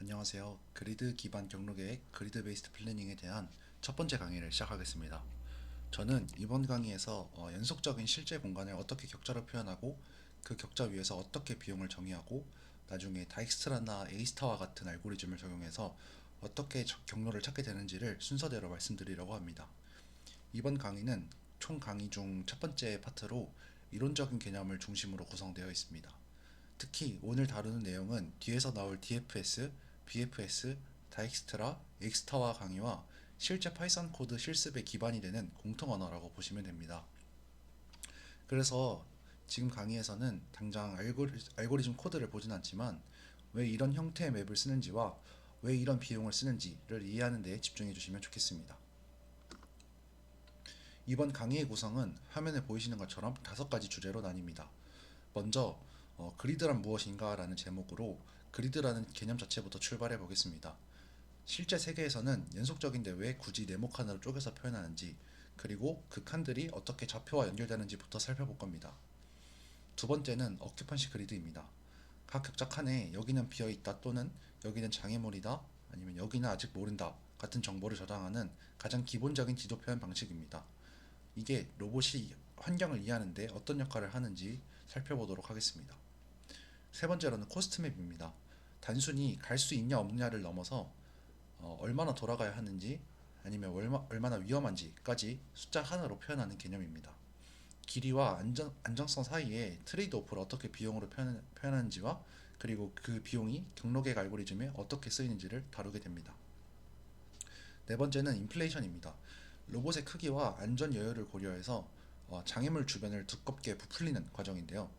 안녕하세요. 그리드 기반 경로계획 그리드 베이스드 플래닝에 대한 첫 번째 강의를 시작하겠습니다. 저는 이번 강의에서 연속적인 실제 공간을 어떻게 격자로 표현하고 그 격자 위에서 어떻게 비용을 정의하고 나중에 다익스트라나 에이스타와 같은 알고리즘을 적용해서 어떻게 경로를 찾게 되는지를 순서대로 말씀드리려고 합니다. 이번 강의는 총 강의 중 첫 번째 파트로 이론적인 개념을 중심으로 구성되어 있습니다. 특히 오늘 다루는 내용은 뒤에서 나올 DFS, BFS, 다익스트라, 엑스타와 강의와 실제 파이썬 코드 실습의 기반이 되는 공통 언어라고 보시면 됩니다. 그래서 지금 강의에서는 당장 알고리즘 코드를 보진 않지만 왜 이런 형태의 맵을 쓰는지와 왜 이런 비용을 쓰는지를 이해하는 데 집중해 주시면 좋겠습니다. 이번 강의의 구성은 화면에 보이시는 것처럼 5가지 주제로 나뉩니다. 먼저 그리드란 무엇인가 라는 제목으로 그리드라는 개념 자체부터 출발해 보겠습니다. 실제 세계에서는 연속적인데 왜 굳이 네모 칸으로 쪼개서 표현하는지, 그리고 그 칸들이 어떻게 좌표와 연결되는지부터 살펴볼 겁니다. 두 번째는 어큐펀시 그리드입니다. 각 격자 칸에 여기는 비어있다 또는 여기는 장애물이다 아니면 여기는 아직 모른다 같은 정보를 저장하는 가장 기본적인 지도 표현 방식입니다. 이게 로봇이 환경을 이해하는데 어떤 역할을 하는지 살펴보도록 하겠습니다. 세 번째로는 코스트맵입니다. 단순히 갈 수 있냐 없냐를 넘어서 얼마나 돌아가야 하는지 아니면 얼마나 위험한지까지 숫자 하나로 표현하는 개념입니다. 길이와 안정성 사이에 트레이드 오프를 어떻게 비용으로 표현하는지와 그리고 그 비용이 경로계획 알고리즘에 어떻게 쓰이는지를 다루게 됩니다. 네 번째는 인플레이션입니다. 로봇의 크기와 안전 여유를 고려해서 장애물 주변을 두껍게 부풀리는 과정인데요.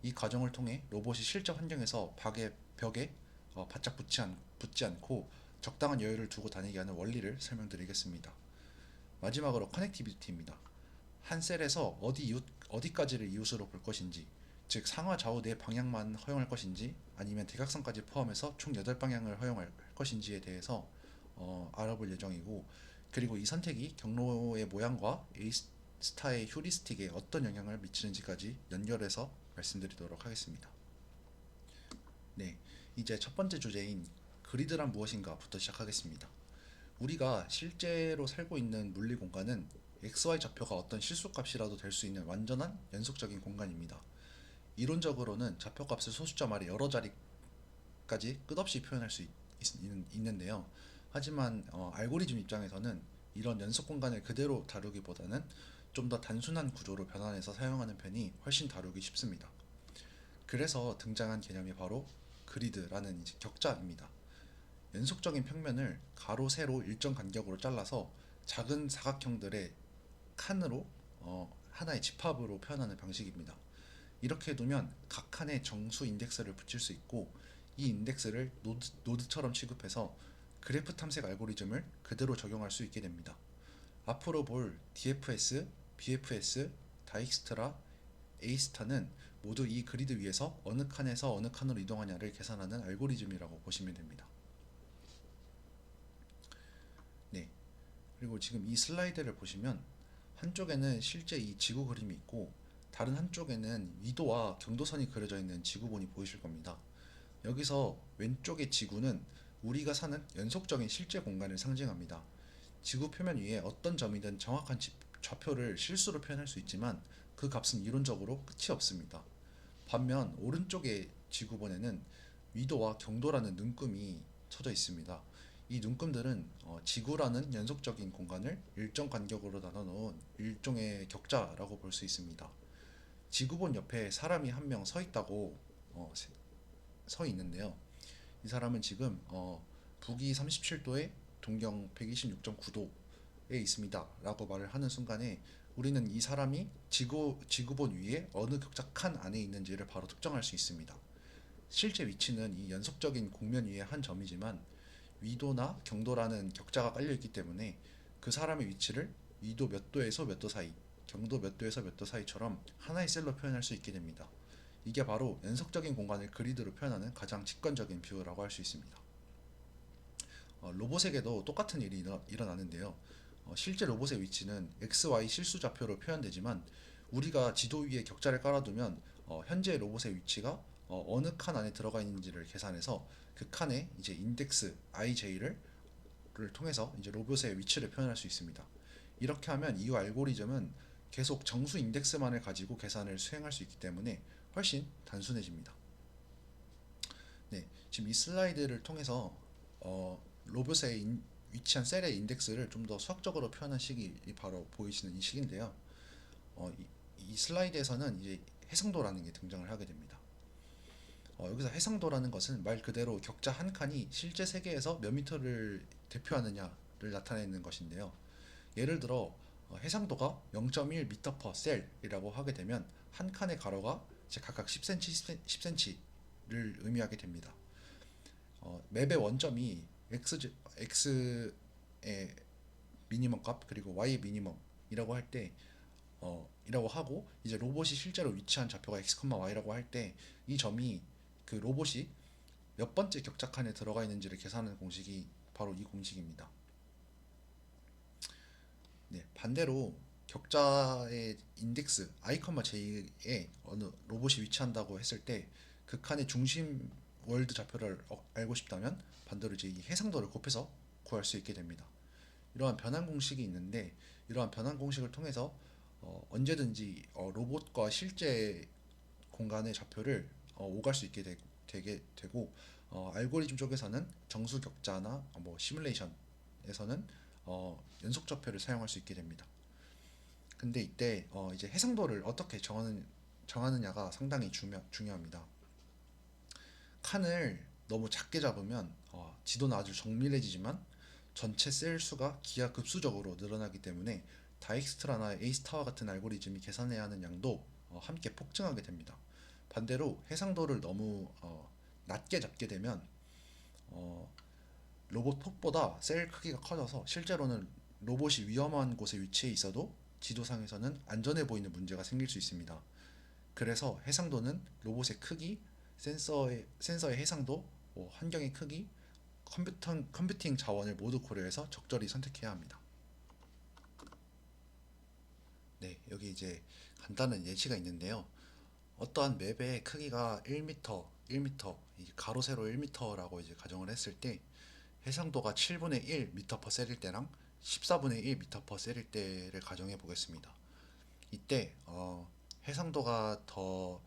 이 과정을 통해 로봇이 실제 환경에서 벽에 바짝 붙지 않고 적당한 여유를 두고 다니게 하는 원리를 설명드리겠습니다. 마지막으로 커넥티비티입니다. 한 셀에서 어디까지를 이웃으로 볼 것인지, 즉 상하 좌우 네 방향만 허용할 것인지 아니면 대각선까지 포함해서 총 8방향을 허용할 것인지에 대해서 알아볼 예정이고, 그리고 이 선택이 경로의 모양과 A스타의 휴리스틱에 어떤 영향을 미치는지까지 연결해서 말씀드리도록 하겠습니다. 네, 이제 첫 번째 주제인 그리드란 무엇인가부터 시작하겠습니다. 우리가 실제로 살고 있는 물리 공간은 XY 좌표가 어떤 실수값이라도 될 수 있는 완전한 연속적인 공간입니다. 이론적으로는 좌표값을 소수점 아래 여러 자리까지 끝없이 표현할 수 있는데요. 하지만 알고리즘 입장에서는 이런 연속 공간을 그대로 다루기보다는 좀 더 단순한 구조로 변환해서 사용하는 편이 훨씬 다루기 쉽습니다. 그래서 등장한 개념이 바로 그리드라는 이제 격자입니다. 연속적인 평면을 가로, 세로 일정 간격으로 잘라서 작은 사각형들의 칸으로 하나의 집합으로 표현하는 방식입니다. 이렇게 두면 각 칸에 정수 인덱스를 붙일 수 있고 이 인덱스를 노드처럼 취급해서 그래프 탐색 알고리즘을 그대로 적용할 수 있게 됩니다. 앞으로 볼 DFS, BFS, 다익스트라, A스타는 모두 이 그리드 위에서 어느 칸에서 어느 칸으로 이동하냐를 계산하는 알고리즘이라고 보시면 됩니다. 네, 그리고 지금 이 슬라이드를 보시면 한쪽에는 실제 이 지구 그림이 있고 다른 한쪽에는 위도와 경도선이 그려져 있는 지구본이 보이실 겁니다. 여기서 왼쪽의 지구는 우리가 사는 연속적인 실제 공간을 상징합니다. 지구 표면 위에 어떤 점이든 정확한 좌표를 실수로 표현할 수 있지만 그 값은 이론적으로 끝이 없습니다. 반면 오른쪽의 지구본에는 위도와 경도라는 눈금이 쳐져 있습니다. 이 눈금들은 지구라는 연속적인 공간을 일정 간격으로 나눠 놓은 일종의 격자라고 볼 수 있습니다. 지구본 옆에 사람이 한 명 서 있다고 서 있는데요. 이 사람은 지금 북위 37도에 동경 126.9도에 있습니다 라고 말을 하는 순간에 우리는 이 사람이 지구본 위에 어느 격자 칸 안에 있는지를 바로 특정할 수 있습니다. 실제 위치는 이 연속적인 곡면 위의 한 점이지만 위도나 경도라는 격자가 깔려있기 때문에 그 사람의 위치를 위도 몇 도에서 몇 도 사이, 경도 몇 도에서 몇 도 사이처럼 하나의 셀로 표현할 수 있게 됩니다. 이게 바로 연속적인 공간을 그리드로 표현하는 가장 직관적인 비유라고 할 수 있습니다. 로봇에게도 똑같은 일이 일어나는데요. 실제 로봇의 위치는 XY 실수 좌표로 표현되지만 우리가 지도 위에 격자를 깔아두면 현재 로봇의 위치가 어느 칸 안에 들어가 있는지를 계산해서 그 칸에 이제 인덱스 IJ를 통해서 이제 로봇의 위치를 표현할 수 있습니다. 이렇게 하면 이 알고리즘은 계속 정수 인덱스만을 가지고 계산을 수행할 수 있기 때문에 훨씬 단순해집니다. 네, 지금 이 슬라이드를 통해서 로봇에 위치한 셀의 인덱스를 좀 더 수학적으로 표현한 식이 바로 보이시는 이 식인데요. 이 슬라이드에서는 이제 해상도라는 게 등장을 하게 됩니다. 여기서 해상도라는 것은 말 그대로 격자 한 칸이 실제 세계에서 몇 미터를 대표하느냐를 나타내는 것인데요. 예를 들어 해상도가 0.1m per cell이라고 하게 되면 한 칸의 가로가 이제 각각 10cm, 10cm를 의미하게 됩니다. 맵의 원점이 x의 미니멈 값 그리고 y의 미니멈이라고 할 때 이라고 하고 이제 로봇이 실제로 위치한 좌표가 x, y라고 할 때 이 점이 그 로봇이 몇 번째 격자 칸에 들어가 있는지를 계산하는 공식이 바로 이 공식입니다. 네, 반대로 격자의 인덱스 i, j에 어느 로봇이 위치한다고 했을 때 그 칸의 중심 월드 좌표를 알고 싶다면 반대로 이제 이 해상도를 곱해서 구할 수 있게 됩니다. 이러한 변환 공식이 있는데 이러한 변환 공식을 통해서 언제든지 로봇과 실제 공간의 좌표를 오갈 수 있게 되게 되고 알고리즘 쪽에서는 정수 격자나 뭐 시뮬레이션에서는 연속 좌표를 사용할 수 있게 됩니다. 근데 이때 이제 해상도를 어떻게 정하느냐가 상당히 중요합니다. 칸을 너무 작게 잡으면 지도는 아주 정밀해지지만 전체 셀 수가 기하급수적으로 늘어나기 때문에 다익스트라나 에이스타와 같은 알고리즘이 계산해야 하는 양도 함께 폭증하게 됩니다. 반대로 해상도를 너무 낮게 잡게 되면 어, 로봇 폭보다 셀 크기가 커져서 실제로는 로봇이 위험한 곳에 위치해 있어도 지도상에서는 안전해 보이는 문제가 생길 수 있습니다. 그래서 해상도는 로봇의 크기, 센서의 해상도, 환경의 크기, 컴퓨팅 자원을 모두 고려해서 적절히 선택해야 합니다. 네, 여기 이제 간단한 예시가 있는데요. 어떠한 맵의 크기가 1m, 1m, 가로 세로 1m라고 이제 가정을 했을 때 해상도가 7분의 1 m per 셀일 때랑 14분의 1 m per 셀일 때를 가정해 보겠습니다. 이때 해상도가 더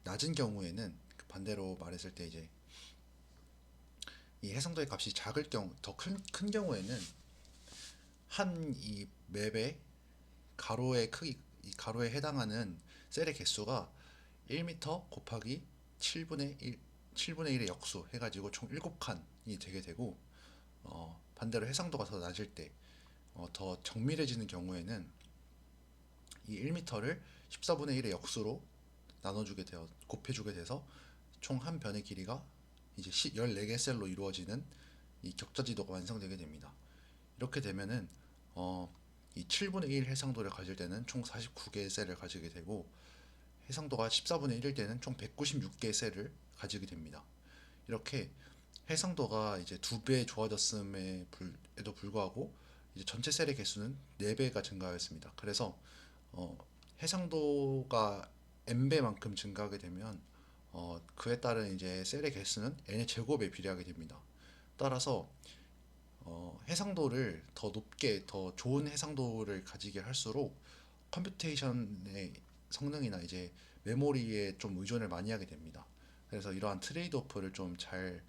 낮은 경우에는 반대로 말했을 때 이제 이 해상도의 값이 작을 경우 더 큰 경우에는 한 이 맵의 가로의 크기 이 가로에 해당하는 셀의 개수가 1m 곱하기 7분의 1의 역수 해가지고 총 7칸이 되게 되고 반대로 해상도가 더 낮을 때 더 정밀해지는 경우에는 이 1m를 14분의 1의 역수로 곱해주게 돼서 총 한 변의 길이가 이제 14개 셀로 이루어지는 이 격자 지도가 완성되게 됩니다. 이렇게 되면은 이 7분의 1 해상도를 가질 때는 총 49개의 셀을 가지게 되고 해상도가 14분의 1일 때는 총 196개의 셀을 가지게 됩니다. 이렇게 해상도가 이제 2배 좋아졌음에도 불구하고 이제 전체 셀의 개수는 4배가 증가하였습니다. 그래서 해상도가 n배만큼 증가하게 되면 그에 따른 이제 셀의 개수는 n의 제곱에 비례하게 됩니다. 따라서 해상도를 더 높게 더 좋은 해상도를 가지게 할수록 컴퓨테이션의 성능이나 이제 메모리에 좀 의존을 많이 하게 됩니다. 그래서 이러한 트레이드 오프를 좀 잘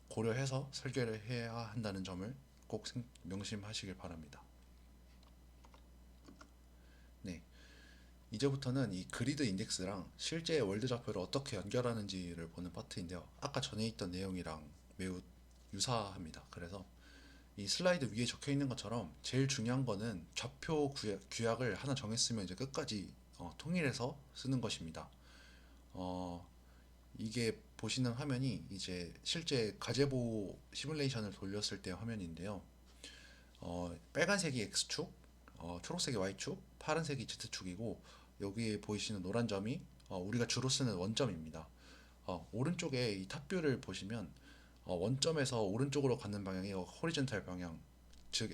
고려해서 설계를 해야 한다는 점을 꼭 명심하시길 바랍니다. 네, 이제부터는 이 그리드 인덱스랑 실제 월드 좌표를 어떻게 연결하는지를 보는 파트인데요. 아까 전에 있던 내용이랑 매우 유사합니다. 그래서 이 슬라이드 위에 적혀 있는 것처럼 제일 중요한 거는 좌표 규약을 하나 정했으면 이제 끝까지 통일해서 쓰는 것입니다. 어, 이게 보시는 화면이 이제 실제 가제보 시뮬레이션을 돌렸을 때 화면인데요. 빨간색이 X축, 초록색이 Y축, 파란색이 Z축이고 여기에 보이시는 노란 점이 우리가 주로 쓰는 원점입니다. 오른쪽에 이 탑뷰를 보시면 원점에서 오른쪽으로 가는 방향이 호리젠탈 방향, 즉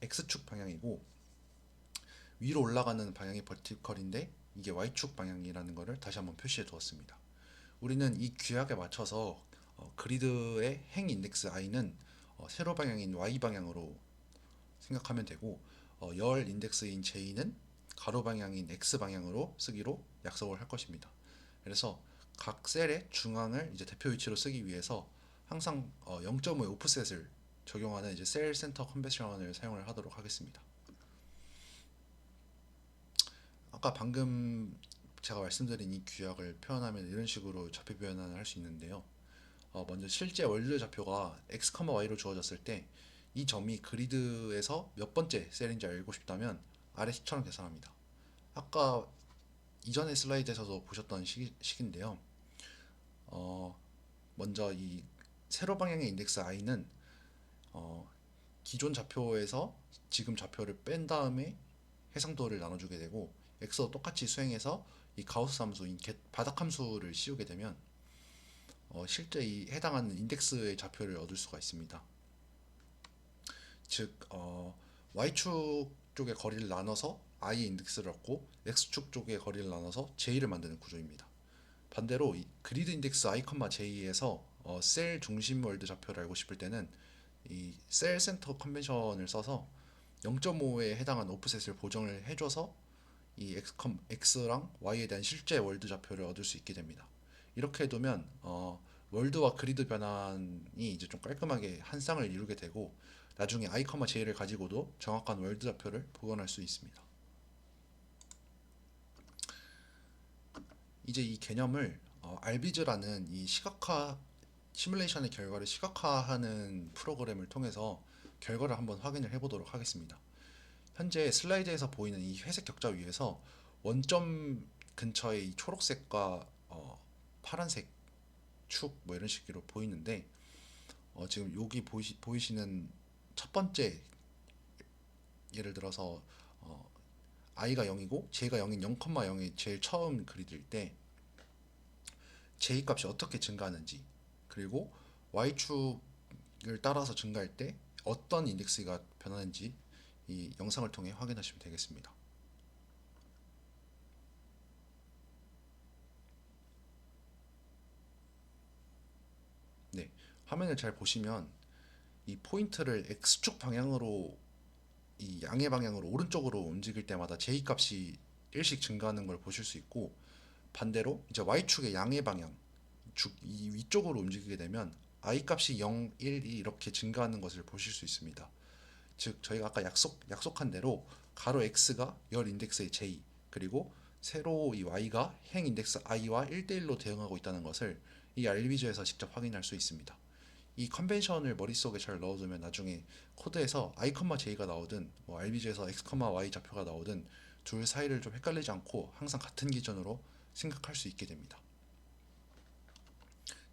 X축 방향이고 위로 올라가는 방향이 버티컬인데 이게 Y축 방향이라는 것을 다시 한번 표시해 두었습니다. 우리는 이 규약에 맞춰서 그리드의 행 인덱스 i는 세로 방향인 y 방향으로 생각하면 되고, 열 인덱스인 j는 가로 방향인 x 방향으로 쓰기로 약속을 할 것입니다. 그래서 각 셀의 중앙을 이제 대표 위치로 쓰기 위해서 항상 0.5의 오프셋을 적용하는 이제 셀 센터 컨벤션을 사용을 하도록 하겠습니다. 아까 방금 제가 말씀드린 이 규약을 표현하면 이런 식으로 좌표 표현을 할 수 있는데요. 먼저 실제 월드 좌표가 x, y로 주어졌을 때 이 점이 그리드에서 몇 번째 셀인지 알고 싶다면 아래 식처럼 계산합니다. 아까 이전의 슬라이드에서도 보셨던 식인데요. 어, 먼저 이 세로 방향의 인덱스 i는 어, 기존 좌표에서 지금 좌표를 뺀 다음에 해상도를 나눠주게 되고, x도 똑같이 수행해서 이 가우스 함수인 바닥 함수를 씌우게 되면 실제 이 해당하는 인덱스의 좌표를 얻을 수가 있습니다. 즉 y축 쪽의 거리를 나눠서 i의 인덱스를 얻고 x축 쪽의 거리를 나눠서 j를 만드는 구조입니다. 반대로 이 그리드 인덱스 i, j에서 셀 중심 월드 좌표를 알고 싶을 때는 이 셀 센터 컨벤션을 써서 0.5에 해당하는 오프셋을 보정을 해줘서 이 x랑 y에 대한 실제 월드 좌표를 얻을 수 있게 됩니다. 이렇게 해두면 월드와 그리드 변환이 이제 좀 깔끔하게 한 쌍을 이루게 되고, 나중에 i, j를 가지고도 정확한 월드 좌표를 복원할 수 있습니다. 이제 이 개념을 알비즈라는 이 시각화 시뮬레이션의 결과를 시각화하는 프로그램을 통해서 결과를 한번 확인을 해보도록 하겠습니다. 현재 슬라이드에서 보이는 이 회색 격자 위에서 원점 근처에 이 초록색과 파란색 축 뭐 이런 식으로 보이는데, 지금 여기 보이시는 첫 번째, 예를 들어서 i가 0이고 j가 0인 0,0이 제일 처음 그리드일 때 j 값이 어떻게 증가하는지, 그리고 y축을 따라서 증가할 때 어떤 인덱스가 변하는지 이 영상을 통해 확인하시면 되겠습니다. 네, 화면을 잘 보시면 이 포인트를 x축 방향으로, 이 양의 방향으로 오른쪽으로 움직일 때마다 j 값이 1씩 증가하는 걸 보실 수 있고, 반대로 이제 y축의 양의 방향 이 위쪽으로 움직이게 되면 i 값이 0, 1이 이렇게 증가하는 것을 보실 수 있습니다. 즉 저희가 아까 약속한 대로 가로 x가 열 인덱스의 j, 그리고 세로 이 y가 행 인덱스 i와 1대1로 대응하고 있다는 것을 이 알비즈에서 직접 확인할 수 있습니다. 이 컨벤션을 머릿속에 잘 넣어두면 나중에 코드에서 i, j가 나오든 뭐 RBG에서 x, y 좌표가 나오든 둘 사이를 좀 헷갈리지 않고 항상 같은 기준으로 생각할 수 있게 됩니다.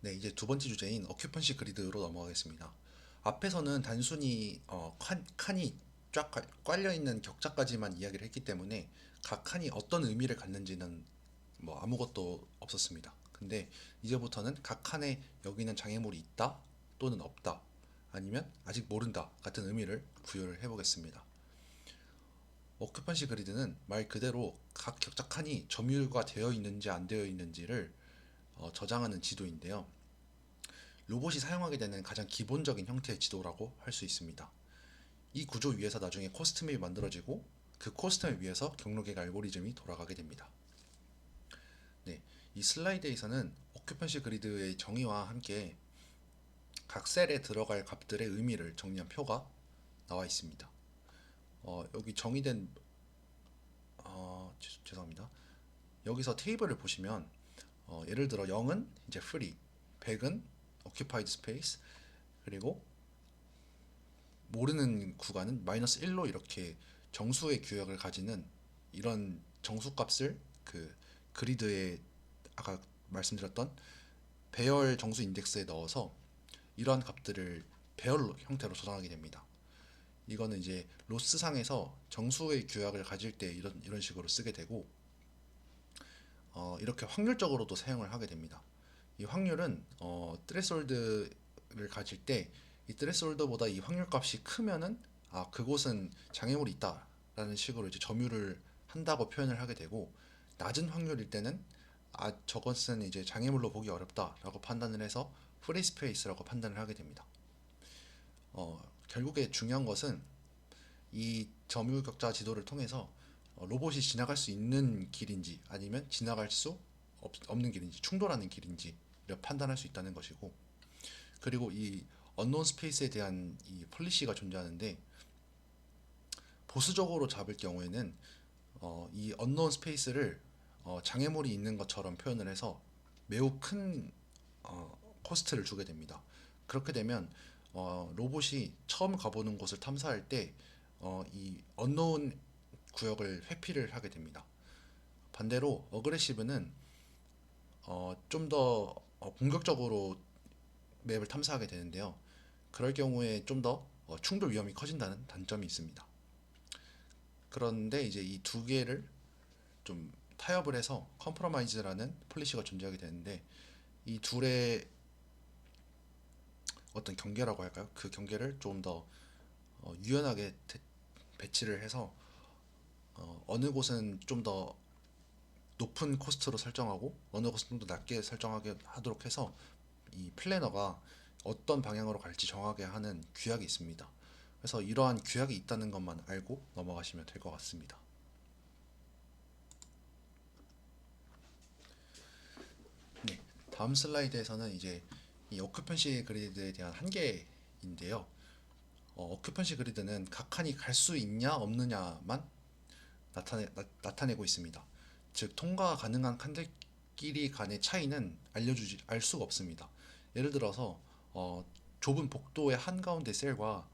네, 이제 두 번째 주제인 어큐펀시 그리드로 넘어가겠습니다. 앞에서는 단순히 칸이 쫙 깔려 있는 격자까지만 이야기를 했기 때문에 각 칸이 어떤 의미를 갖는지는 뭐 아무것도 없었습니다. 근데 이제부터는 각 칸에 여기는 장애물이 있다 또는 없다, 아니면 아직 모른다 같은 의미를 부여를 해보겠습니다. 어큐펀시 그리드는 말 그대로 각 격자 칸이 점유가 되어 있는지 안 되어 있는지를 저장하는 지도인데요. 로봇이 사용하게 되는 가장 기본적인 형태의 지도라고 할 수 있습니다. 이 구조 위에서 나중에 코스트맵이 만들어지고 그 코스트맵 위에서 경로계획 알고리즘이 돌아가게 됩니다. 네, 이 슬라이드에서는 오큐펀시 그리드의 정의와 함께 각 셀에 들어갈 값들의 의미를 정리한 표가 나와 있습니다. 여기 정의된 죄송합니다. 여기서 테이블을 보시면 예를 들어 0은 이제 free, 100은 occupied space, 그리고 모르는 구간은 마이너스 1로 이렇게 정수의 규약을 가지는 이런 정수값을 그 그리드에 아까 말씀드렸던 배열 정수 인덱스에 넣어서 이러한 값들을 배열 형태로 저장하게 됩니다. 이거는 이제 로스상에서 정수의 규약을 가질 때 이런 식으로 쓰게 되고, 이렇게 확률적으로도 사용을 하게 됩니다. 이 확률은 트레솔드를 가질 때 이 트레솔드보다 이 확률 값이 크면은 그곳은 장애물이 있다라는 식으로 이제 점유를 한다고 표현을 하게 되고, 낮은 확률일 때는 저것은 이제 장애물로 보기 어렵다라고 판단을 해서 프리 스페이스라고 판단을 하게 됩니다. 결국에 중요한 것은 이 점유격자 지도를 통해서 로봇이 지나갈 수 있는 길인지 아니면 지나갈 수 없는 길인지 충돌하는 길인지를 판단할 수 있다는 것이고, 그리고 이 언노운 스페이스에 대한 이 폴리시가 존재하는데, 보수적으로 잡을 경우에는 이 언노운 스페이스를 장애물이 있는 것처럼 표현을 해서 매우 큰 코스트를 주게 됩니다. 그렇게 되면 로봇이 처음 가보는 곳을 탐사할 때 이 언노운 구역을 회피를 하게 됩니다. 반대로 어그레시브는 좀 더 공격적으로 맵을 탐사하게 되는데요. 그럴 경우에 좀 더 충돌 위험이 커진다는 단점이 있습니다. 그런데 이제 이 두 개를 좀 타협을 해서 컴프로마이즈라는 폴리시가 존재하게 되는데, 이 둘의 어떤 경계라고 할까요? 그 경계를 좀 더 유연하게 배치를 해서 어느 곳은 좀 더 높은 코스트로 설정하고 어느 곳은 좀 더 낮게 설정하게 하도록 해서 이 플래너가 어떤 방향으로 갈지 정하게 하는 규약이 있습니다. 그래서 이러한 규약이 있다는 것만 알고 넘어가시면 될 것 같습니다. 네, 다음 슬라이드에서는 이제 이 오큐펀시 그리드에 대한 한계인데요. 오큐펀시 그리드는 각 칸이 갈 수 있냐 없느냐만 나타내고 있습니다. 즉 통과 가능한 칸들끼리 간의 차이는 알 수가 없습니다. 예를 들어서 좁은 복도의 한가운데 셀과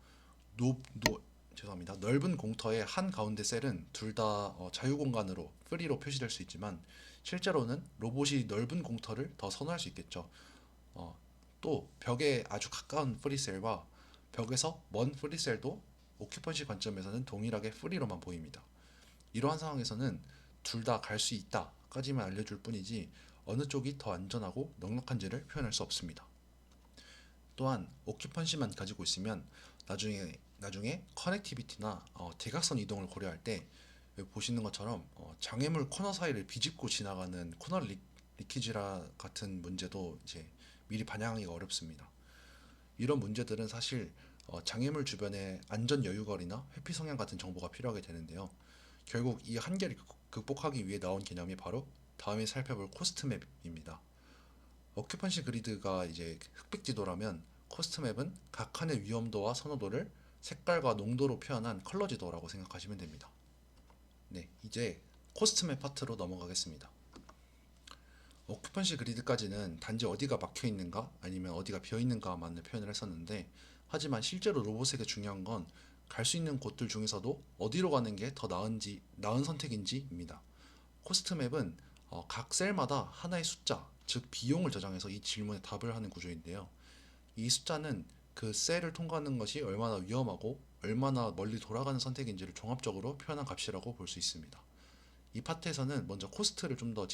죄송합니다. 넓은 공터의 한가운데 셀은 둘 다 자유 공간으로 프리로 표시될 수 있지만, 실제로는 로봇이 넓은 공터를 더 선호할 수 있겠죠. 또 벽에 아주 가까운 프리셀과 벽에서 먼 프리셀도 오큐펀시 관점에서는 동일하게 프리로만 보입니다. 이러한 상황에서는 둘 다 갈 수 있다까지만 알려줄 뿐이지 어느 쪽이 더 안전하고 넉넉한지를 표현할 수 없습니다. 또한 오큐펀시만 가지고 있으면 나중에 커넥티비티나 대각선 이동을 고려할 때 보시는 것처럼 장애물 코너 사이를 비집고 지나가는 코너 리키지라 같은 문제도 이제 미리 반영하기가 어렵습니다. 이런 문제들은 사실 장애물 주변에 안전 여유거리나 회피 성향 같은 정보가 필요하게 되는데요. 결국 이 한계를 극복하기 위해 나온 개념이 바로 다음에 살펴볼 코스트 맵입니다. 오큐펀시 그리드가 이제 흑백 지도라면 코스트 맵은 각 칸의 위험도와 선호도를 색깔과 농도로 표현한 컬러 지도라고 생각하시면 됩니다. 네, 이제 코스트 맵 파트로 넘어가겠습니다. 오큐펀시 그리드까지는 단지 어디가 막혀 있는가 아니면 어디가 비어 있는가만을 표현을 했었는데, 하지만 실제로 로봇에게 중요한 건 갈 수 있는 곳들 중에서도 어디로 가는 게 더 나은 선택인지입니다. 코스트 맵은 각 셀마다 하나의 숫자, 즉 비용을 저장해서 이 질문에 답을 하는 구조인데요. 이 숫자는 그 셀을 통과하는 것이 얼마나 위험하고 얼마나 멀리 돌아가는 선택인지를 종합적으로 표현한 값이라고 볼 수 있습니다. 이 파트에서는 먼저 코스트를 좀 더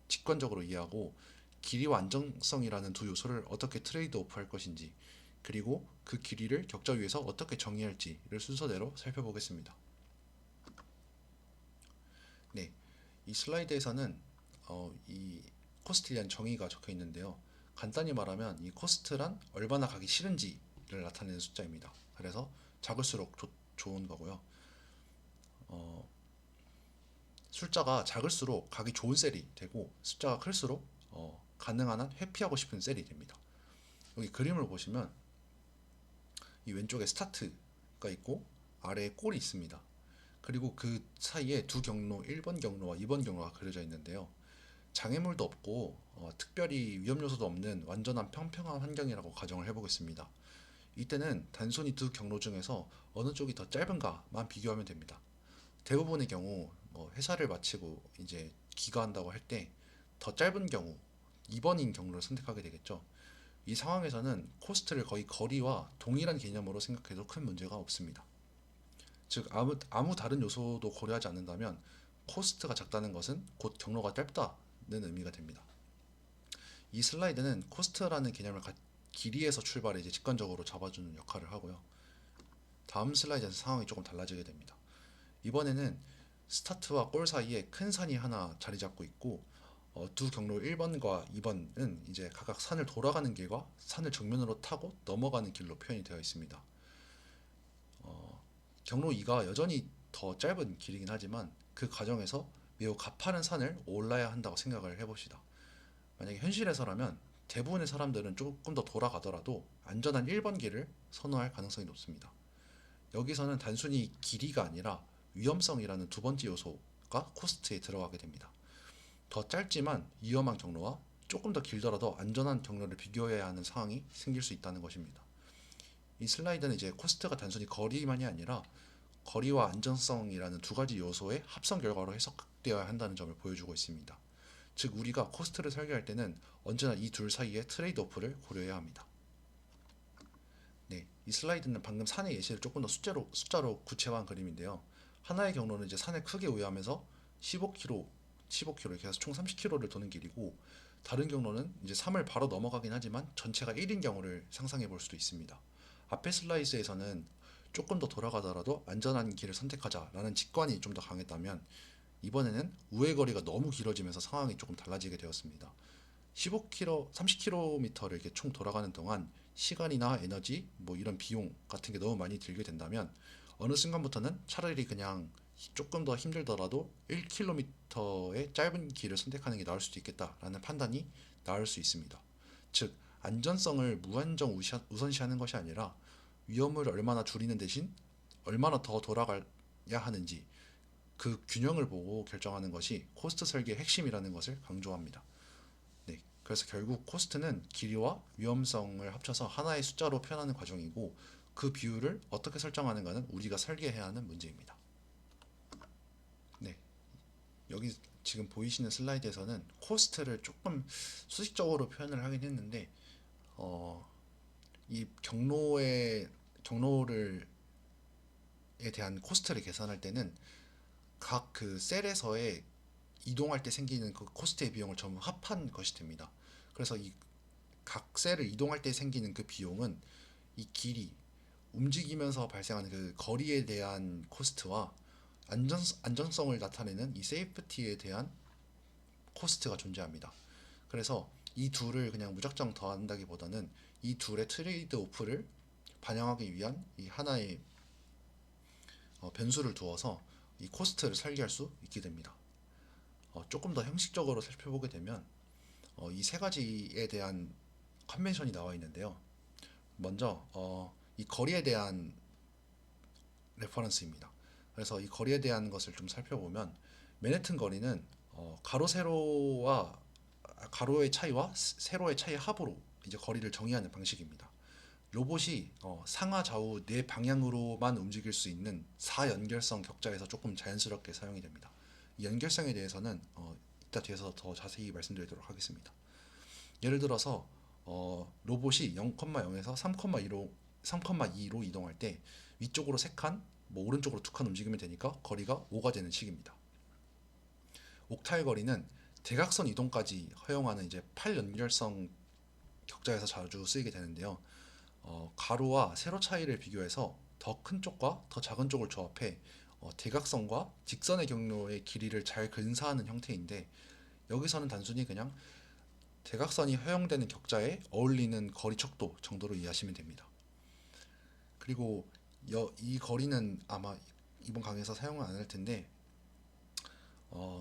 직관적으로 이해하고 길이와 안정성이라는 두 요소를 어떻게 트레이드 오프할 것인지, 그리고 그 길이를 격자 위에서 어떻게 정의할지를 순서대로 살펴보겠습니다. 네, 이 슬라이드에서는 이 코스트에 대한 정의가 적혀 있는데요. 간단히 말하면 이 코스트란 얼마나 가기 싫은지를 나타내는 숫자입니다. 그래서 작을수록 좋은 거고요. 숫자가 작을수록 가기 좋은 셀이 되고, 숫자가 클수록 가능한 한 회피하고 싶은 셀이 됩니다. 여기 그림을 보시면 이 왼쪽에 스타트가 있고 아래에 골이 있습니다. 그리고 그 사이에 두 경로, 1번 경로와 2번 경로가 그려져 있는데요. 장애물도 없고 특별히 위험 요소도 없는 완전한 평평한 환경이라고 가정을 해보겠습니다. 이때는 단순히 두 경로 중에서 어느 쪽이 더 짧은가만 비교하면 됩니다. 대부분의 경우 회사를 마치고 이제 귀가한다고 할 때 더 짧은 경우 2번인 경로를 선택하게 되겠죠. 이 상황에서는 코스트를 거의 거리와 동일한 개념으로 생각해도 큰 문제가 없습니다. 즉 아무 다른 요소도 고려하지 않는다면 코스트가 작다는 것은 곧 경로가 짧다는 의미가 됩니다. 이 슬라이드는 코스트라는 개념을 길이에서 출발해 이제 직관적으로 잡아주는 역할을 하고요. 다음 슬라이드에서 상황이 조금 달라지게 됩니다. 이번에는 스타트와 골 사이에 큰 산이 하나 자리 잡고 있고 두 경로 1번과 2번은 이제 각각 산을 돌아가는 길과 산을 정면으로 타고 넘어가는 길로 표현이 되어 있습니다. 경로 2가 여전히 더 짧은 길이긴 하지만 그 과정에서 매우 가파른 산을 올라야 한다고 생각을 해봅시다. 만약에 현실에서라면 대부분의 사람들은 조금 더 돌아가더라도 안전한 1번 길을 선호할 가능성이 높습니다. 여기서는 단순히 길이가 아니라 위험성이라는 두 번째 요소가 코스트에 들어가게 됩니다. 더 짧지만 위험한 경로와 조금 더 길더라도 안전한 경로를 비교해야 하는 상황이 생길 수 있다는 것입니다. 이 슬라이드는 이제 코스트가 단순히 거리만이 아니라 거리와 안전성이라는 두 가지 요소의 합성 결과로 해석되어야 한다는 점을 보여주고 있습니다. 즉 우리가 코스트를 설계할 때는 언제나 이 둘 사이의 트레이드 오프를 고려해야 합니다. 네, 이 슬라이드는 방금 산의 예시를 조금 더 숫자로 구체화한 그림인데요. 하나의 경로는 이제 산을 크게 우회하면서 15km 이렇게 해서 총 30km를 도는 길이고, 다른 경로는 이제 3을 바로 넘어가긴 하지만 전체가 1인 경우를 상상해 볼 수도 있습니다. 앞의 슬라이드에서는 조금 더 돌아가더라도 안전한 길을 선택하자라는 직관이 좀 더 강했다면, 이번에는 우회 거리가 너무 길어지면서 상황이 조금 달라지게 되었습니다. 15km, 30km를 이렇게 총 돌아가는 동안 시간이나 에너지, 뭐 이런 비용 같은 게 너무 많이 들게 된다면 어느 순간부터는 차라리 그냥 조금 더 힘들더라도 1km의 짧은 길을 선택하는 게 나을 수도 있겠다라는 판단이 나올 수 있습니다. 즉, 안전성을 무한정 우선시하는 것이 아니라 위험을 얼마나 줄이는 대신 얼마나 더 돌아가야 하는지 그 균형을 보고 결정하는 것이 코스트 설계의 핵심이라는 것을 강조합니다. 네, 그래서 결국 코스트는 길이와 위험성을 합쳐서 하나의 숫자로 표현하는 과정이고, 그 비율을 어떻게 설정하는가는 우리가 설계해야 하는 문제입니다. 네, 여기 지금 보이시는 슬라이드에서는 코스트를 조금 수식적으로 표현을 하긴 했는데, 이 경로를 에 대한 코스트를 계산할 때는 각 그 셀에서의 이동할 때 생기는 그 코스트의 비용을 전부 합한 것이 됩니다. 그래서 이 각 셀을 이동할 때 생기는 그 비용은 이 길이, 움직이면서 발생하는 그 거리에 대한 코스트와 안전성을 나타내는 이 세이프티에 대한 코스트가 존재합니다. 그래서 이 둘을 그냥 무작정 더한다기보다는 이 둘의 트레이드 오프를 반영하기 위한 이 하나의 변수를 두어서 이 코스트를 설계할 수 있게 됩니다. 조금 더 형식적으로 살펴보게 되면 이 세 가지에 대한 컨벤션이 나와 있는데요. 먼저 이 거리에 대한 레퍼런스입니다. 그래서 이 거리에 대한 것을 좀 살펴보면, 맨해튼 거리는 가로의 차이와 세로의 차이의 합으로 이제 거리를 정의하는 방식입니다. 로봇이 상하 좌우 네 방향으로만 움직일 수 있는 4연결성 격자에서 조금 자연스럽게 사용이 됩니다. 이 연결성에 대해서는 이따 뒤에서 더 자세히 말씀드리도록 하겠습니다. 예를 들어서 로봇이 0,0에서 3,2로 이동할 때 위쪽으로 3칸, 뭐 오른쪽으로 2칸 움직이면 되니까 거리가 5가 되는 식입니다. 옥탈 거리는 대각선 이동까지 허용하는 이제 8연결성 격자에서 자주 쓰이게 되는데요. 가로와 세로 차이를 비교해서 더 큰 쪽과 더 작은 쪽을 조합해 대각선과 직선의 경로의 길이를 잘 근사하는 형태인데, 여기서는 단순히 그냥 대각선이 허용되는 격자에 어울리는 거리 척도 정도로 이해하시면 됩니다. 그리고 이 거리는 아마 이번 강의에서 사용을 안 할 텐데,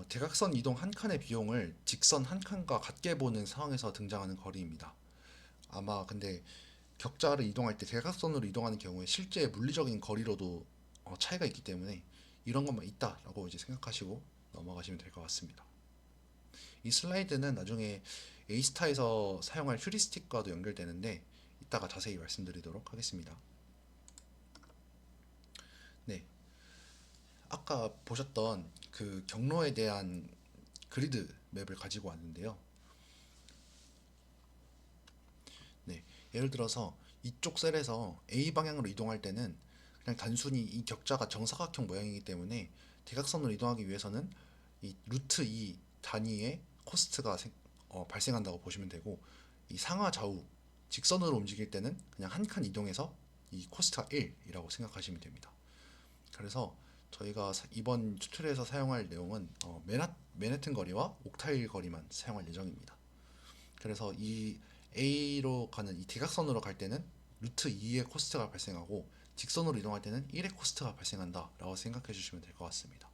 대각선 이동 한 칸의 비용을 직선 한 칸과 같게 보는 상황에서 등장하는 거리입니다. 아마 근데 격자를 이동할 때 대각선으로 이동하는 경우에 실제 물리적인 거리로도 차이가 있기 때문에 이런 것만 있다라고 이제 생각하시고 넘어가시면 될 것 같습니다. 이 슬라이드는 나중에 A스타에서 사용할 휴리스틱과도 연결되는데 이따가 자세히 말씀드리도록 하겠습니다. 네, 아까 보셨던 그 경로에 대한 그리드 맵을 가지고 왔는데요. 네, 예를 들어서 이쪽 셀에서 A 방향으로 이동할 때는 그냥 단순히 이 격자가 정사각형 모양이기 때문에 대각선으로 이동하기 위해서는 이 루트 2 단위의 코스트가 발생한다고 보시면 되고, 이 상하 좌우 직선으로 움직일 때는 그냥 한 칸 이동해서 이 코스트가 1이라고 생각하시면 됩니다. 그래서 저희가 이번 튜토리얼에서 사용할 내용은 맨해튼 거리와 옥타일 거리만 사용할 예정입니다. 그래서 이 A로 가는 이 대각선으로 갈 때는 루트 2의 코스트가 발생하고 직선으로 이동할 때는 1의 코스트가 발생한다 라고 생각해 주시면 될 것 같습니다.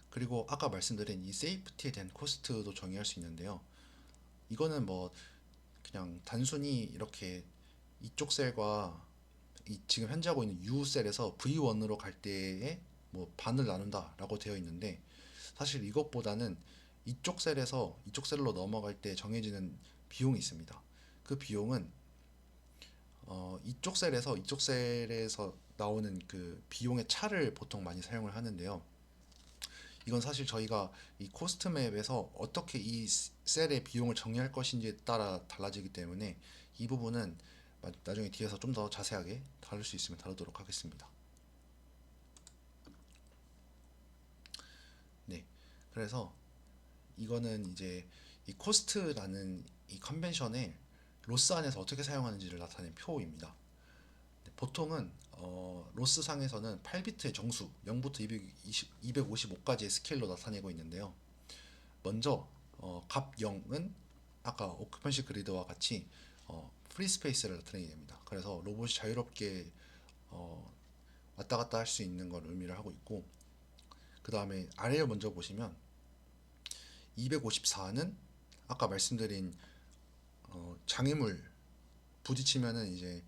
그리고 아까 말씀드린 이 세이프티에 대한 코스트도 정의할 수 있는데요. 이거는 뭐 그냥 단순히 이렇게 이쪽 셀과 이 지금 현재 하고 있는 U 셀에서 V1으로 갈 때에 뭐 반을 나눈다 라고 되어 있는데, 사실 이것보다는 이쪽 셀에서 이쪽 셀로 넘어갈 때 정해지는 비용이 있습니다. 그 비용은 이쪽 셀에서 나오는 그 비용의 차를 보통 많이 사용을 하는데요. 이건 사실 저희가 이 코스트 맵에서 어떻게 이 셀의 비용을 정리할 것인지에 따라 달라지기 때문에 이 부분은 나중에 뒤에서 좀 더 자세하게 다룰 수 있으면 다루도록 하겠습니다. 네, 그래서 이거는 이제 이 코스트라는 이 컨벤션을 로스 안에서 어떻게 사용하는지를 나타낸 표입니다. 보통은 로스 상에서는 8비트의 정수 0부터 255까지의 스케일로 나타내고 있는데요. 먼저 값 0은 아까 오큐펀시 그리드와 같이 프리 스페이스를 나타내게 됩니다. 그래서 로봇이 자유롭게 왔다 갔다 할 수 있는 걸 의미를 하고 있고, 그 다음에 아래를 먼저 보시면 254는 아까 말씀드린 장애물 부딪히면은 이제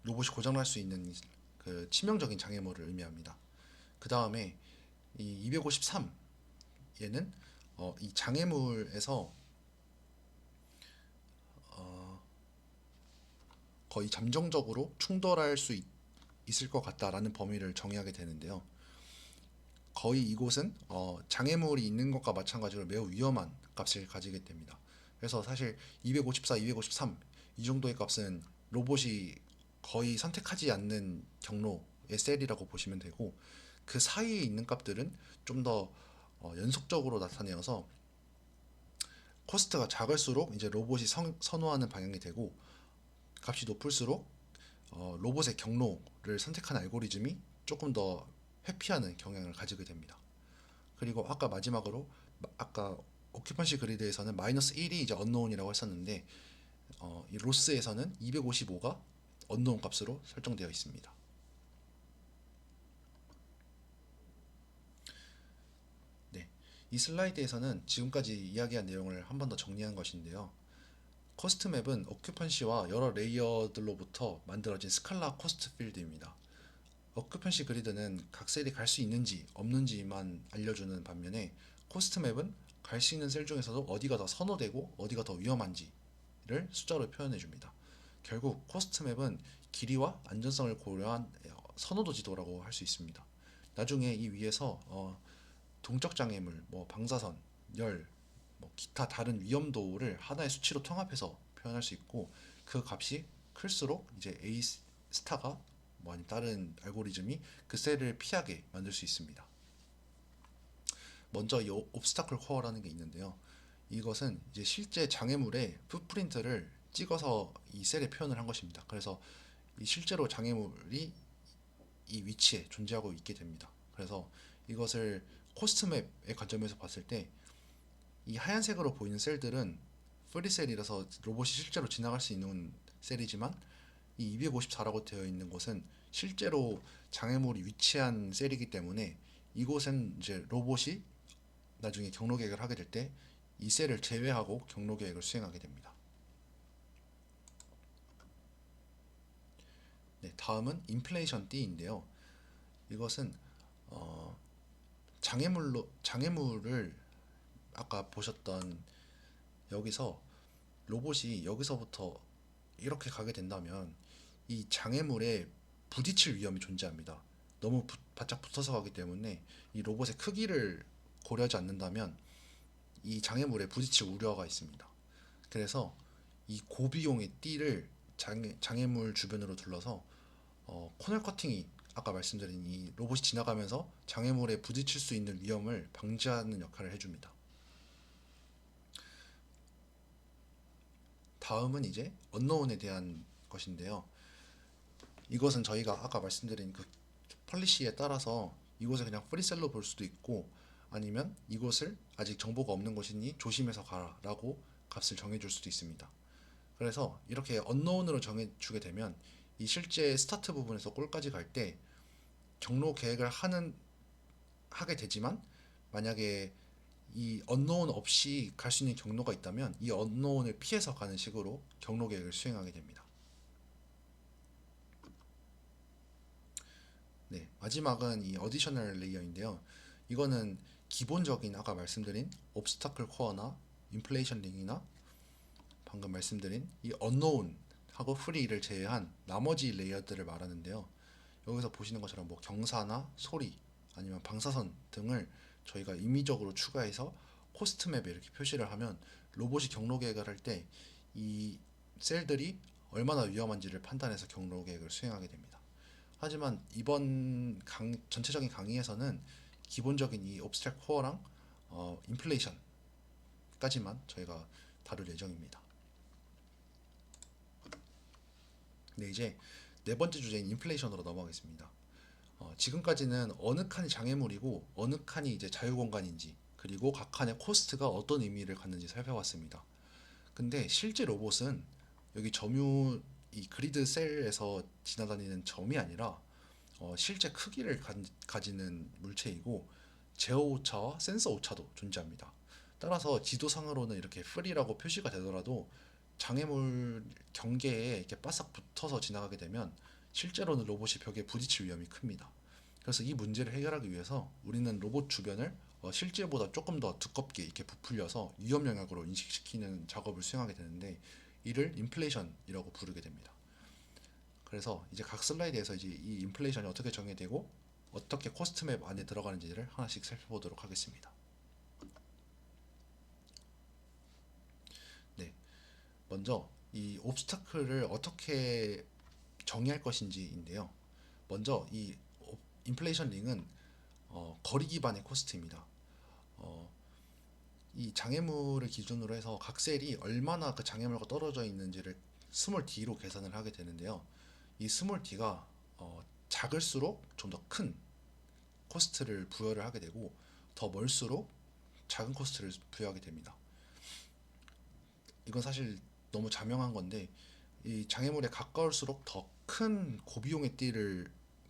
로봇이 고장날 수 있는 그 치명적인 장애물을 의미합니다. 그 다음에 이 253 얘는 이 장애물에서 거의 잠정적으로 충돌할 수 있을 것 같다라는 범위를 정의하게 되는데요. 거의 이곳은 장애물이 있는 것과 마찬가지로 매우 위험한 값을 가지게 됩니다. 그래서 사실 254, 253 이 정도의 값은 로봇이 거의 선택하지 않는 경로의 셀이라고 보시면 되고, 그 사이에 있는 값들은 좀 더 연속적으로 나타내어서 코스트가 작을수록 이제 로봇이 선호하는 방향이 되고, 값이 높을수록 로봇의 경로를 선택하는 알고리즘이 조금 더 회피하는 경향을 가지게 됩니다. 그리고 아까 마지막으로 아까 오큐펀시 그리드에서는 마이너스 1이 이제 언노운이라고 했었는데, 이 로스에서는 255가 언노운 값으로 설정되어 있습니다. 네, 이 슬라이드에서는 지금까지 이야기한 내용을 한 번 더 정리한 것인데요. 코스트 맵은 오큐펀시와 여러 레이어들로부터 만들어진 스칼라 코스트 필드입니다. 오큐펀시 그리드는 각 셀이 갈 수 있는지 없는지만 알려주는 반면에, 코스트 맵은 갈 수 있는 셀 중에서도 어디가 더 선호되고 어디가 더 위험한지를 숫자로 표현해 줍니다. 결국 코스트 맵은 길이와 안전성을 고려한 선호도 지도라고 할 수 있습니다. 나중에 이 위에서 동적 장애물, 뭐 방사선, 열, 뭐 기타 다른 위험도를 하나의 수치로 통합해서 표현할 수 있고, 그 값이 클수록 이제 A 스타가 뭐 아니면 다른 알고리즘이 그 셀을 피하게 만들 수 있습니다. 먼저 이 옵스타클 코어라는 게 있는데요. 이것은 이제 실제 장애물의 풋프린트를 찍어서 이 셀에 표현을 한 것입니다. 그래서 이 실제로 장애물이 이 위치에 존재하고 있게 됩니다. 그래서 이것을 코스트맵의 관점에서 봤을 때 이 하얀색으로 보이는 셀들은 프리셀이라서 로봇이 실제로 지나갈 수 있는 셀이지만, 이 254라고 되어 있는 곳은 실제로 장애물이 위치한 셀이기 때문에 이곳은 이제 로봇이 나중에 경로 계획을 하게 될 때 이 셀을 제외하고 경로 계획을 수행하게 됩니다. 네, 다음은 인플레이션 D인데요. 이것은 장애물을 아까 보셨던 여기서 로봇이 여기서부터 이렇게 가게 된다면 이 장애물에 부딪힐 위험이 존재합니다. 너무 바짝 붙어서 가기 때문에 이 로봇의 크기를 고려하지 않는다면 이 장애물에 부딪힐 우려가 있습니다. 그래서 이 고비용의 띠를 장애물 주변으로 둘러서 코넬 커팅이 아까 말씀드린 이 로봇이 지나가면서 장애물에 부딪힐 수 있는 위험을 방지하는 역할을 해줍니다. 다음은 이제 언노운에 대한 것인데요. 이것은 저희가 아까 말씀드린 그 폴리시에 따라서 이곳을 그냥 프리셀로 볼 수도 있고, 아니면 이곳을 아직 정보가 없는 곳이니 조심해서 가라라고 값을 정해줄 수도 있습니다. 그래서 이렇게 언노운으로 정해주게 되면 이 실제 스타트 부분에서 골까지 갈 때 경로 계획을 하게 되지만, 만약에 이 언노운 없이 갈 수 있는 경로가 있다면 이 언노운을 피해서 가는 식으로 경로 계획을 수행하게 됩니다. 네, 마지막은 이 어디셔널 레이어인데요. 이거는 기본적인 아까 말씀드린 옵스타클 코어나 인플레이션 링이나 방금 말씀드린 이 언노운 하고 프리를 제외한 나머지 레이어들을 말하는데요. 여기서 보시는 것처럼 뭐 경사나 소리 아니면 방사선 등을 저희가 임의적으로 추가해서 코스트 맵에 이렇게 표시를 하면 로봇이 경로 계획을 할 때 이 셀들이 얼마나 위험한지를 판단해서 경로 계획을 수행하게 됩니다. 하지만 이번 전체적인 강의에서는 기본적인 이 옵스트랙 코어랑 인플레이션까지만 저희가 다룰 예정입니다. 네, 이제 네 번째 주제인 인플레이션으로 넘어가겠습니다. 지금까지는 어느 칸이 장애물이고 어느 칸이 이제 자유공간인지, 그리고 각 칸의 코스트가 어떤 의미를 갖는지 살펴봤습니다. 근데 실제 로봇은 여기 점유 이 그리드 셀에서 지나다니는 점이 아니라 실제 크기를 가지는 물체이고, 제어 오차와 센서 오차도 존재합니다. 따라서 지도상으로는 이렇게 프리라고 표시가 되더라도 장애물 경계에 이렇게 바싹 붙어서 지나가게 되면 실제로는 로봇이 벽에 부딪힐 위험이 큽니다. 그래서 이 문제를 해결하기 위해서 우리는 로봇 주변을 실제보다 조금 더 두껍게 이렇게 부풀려서 위험 영역으로 인식시키는 작업을 수행하게 되는데, 이를 인플레이션이라고 부르게 됩니다. 그래서 이제 각 슬라이드에서 이제 이 인플레이션이 어떻게 정의되고 어떻게 코스트맵 안에 들어가는지를 하나씩 살펴보도록 하겠습니다. 네, 먼저 이 옵스타클을 어떻게 정의할 것인지인데요. 먼저 이 인플레이션 링은 거리 기반의 코스트입니다. 어, 이 장애물을 기준으로 해서 각 셀이 얼마나 그 장애물과 떨어져 있는지를 스몰 d로 계산을 하게 되는데요. 이 스몰 d가 작을수록 좀 더 큰 코스트를 부여를 하게 되고, 더 멀수록 작은 코스트를 부여하게 됩니다. 이건 사실 너무 자명한 건데, 이 장애물에 가까울수록 더 큰 고비용의 띠를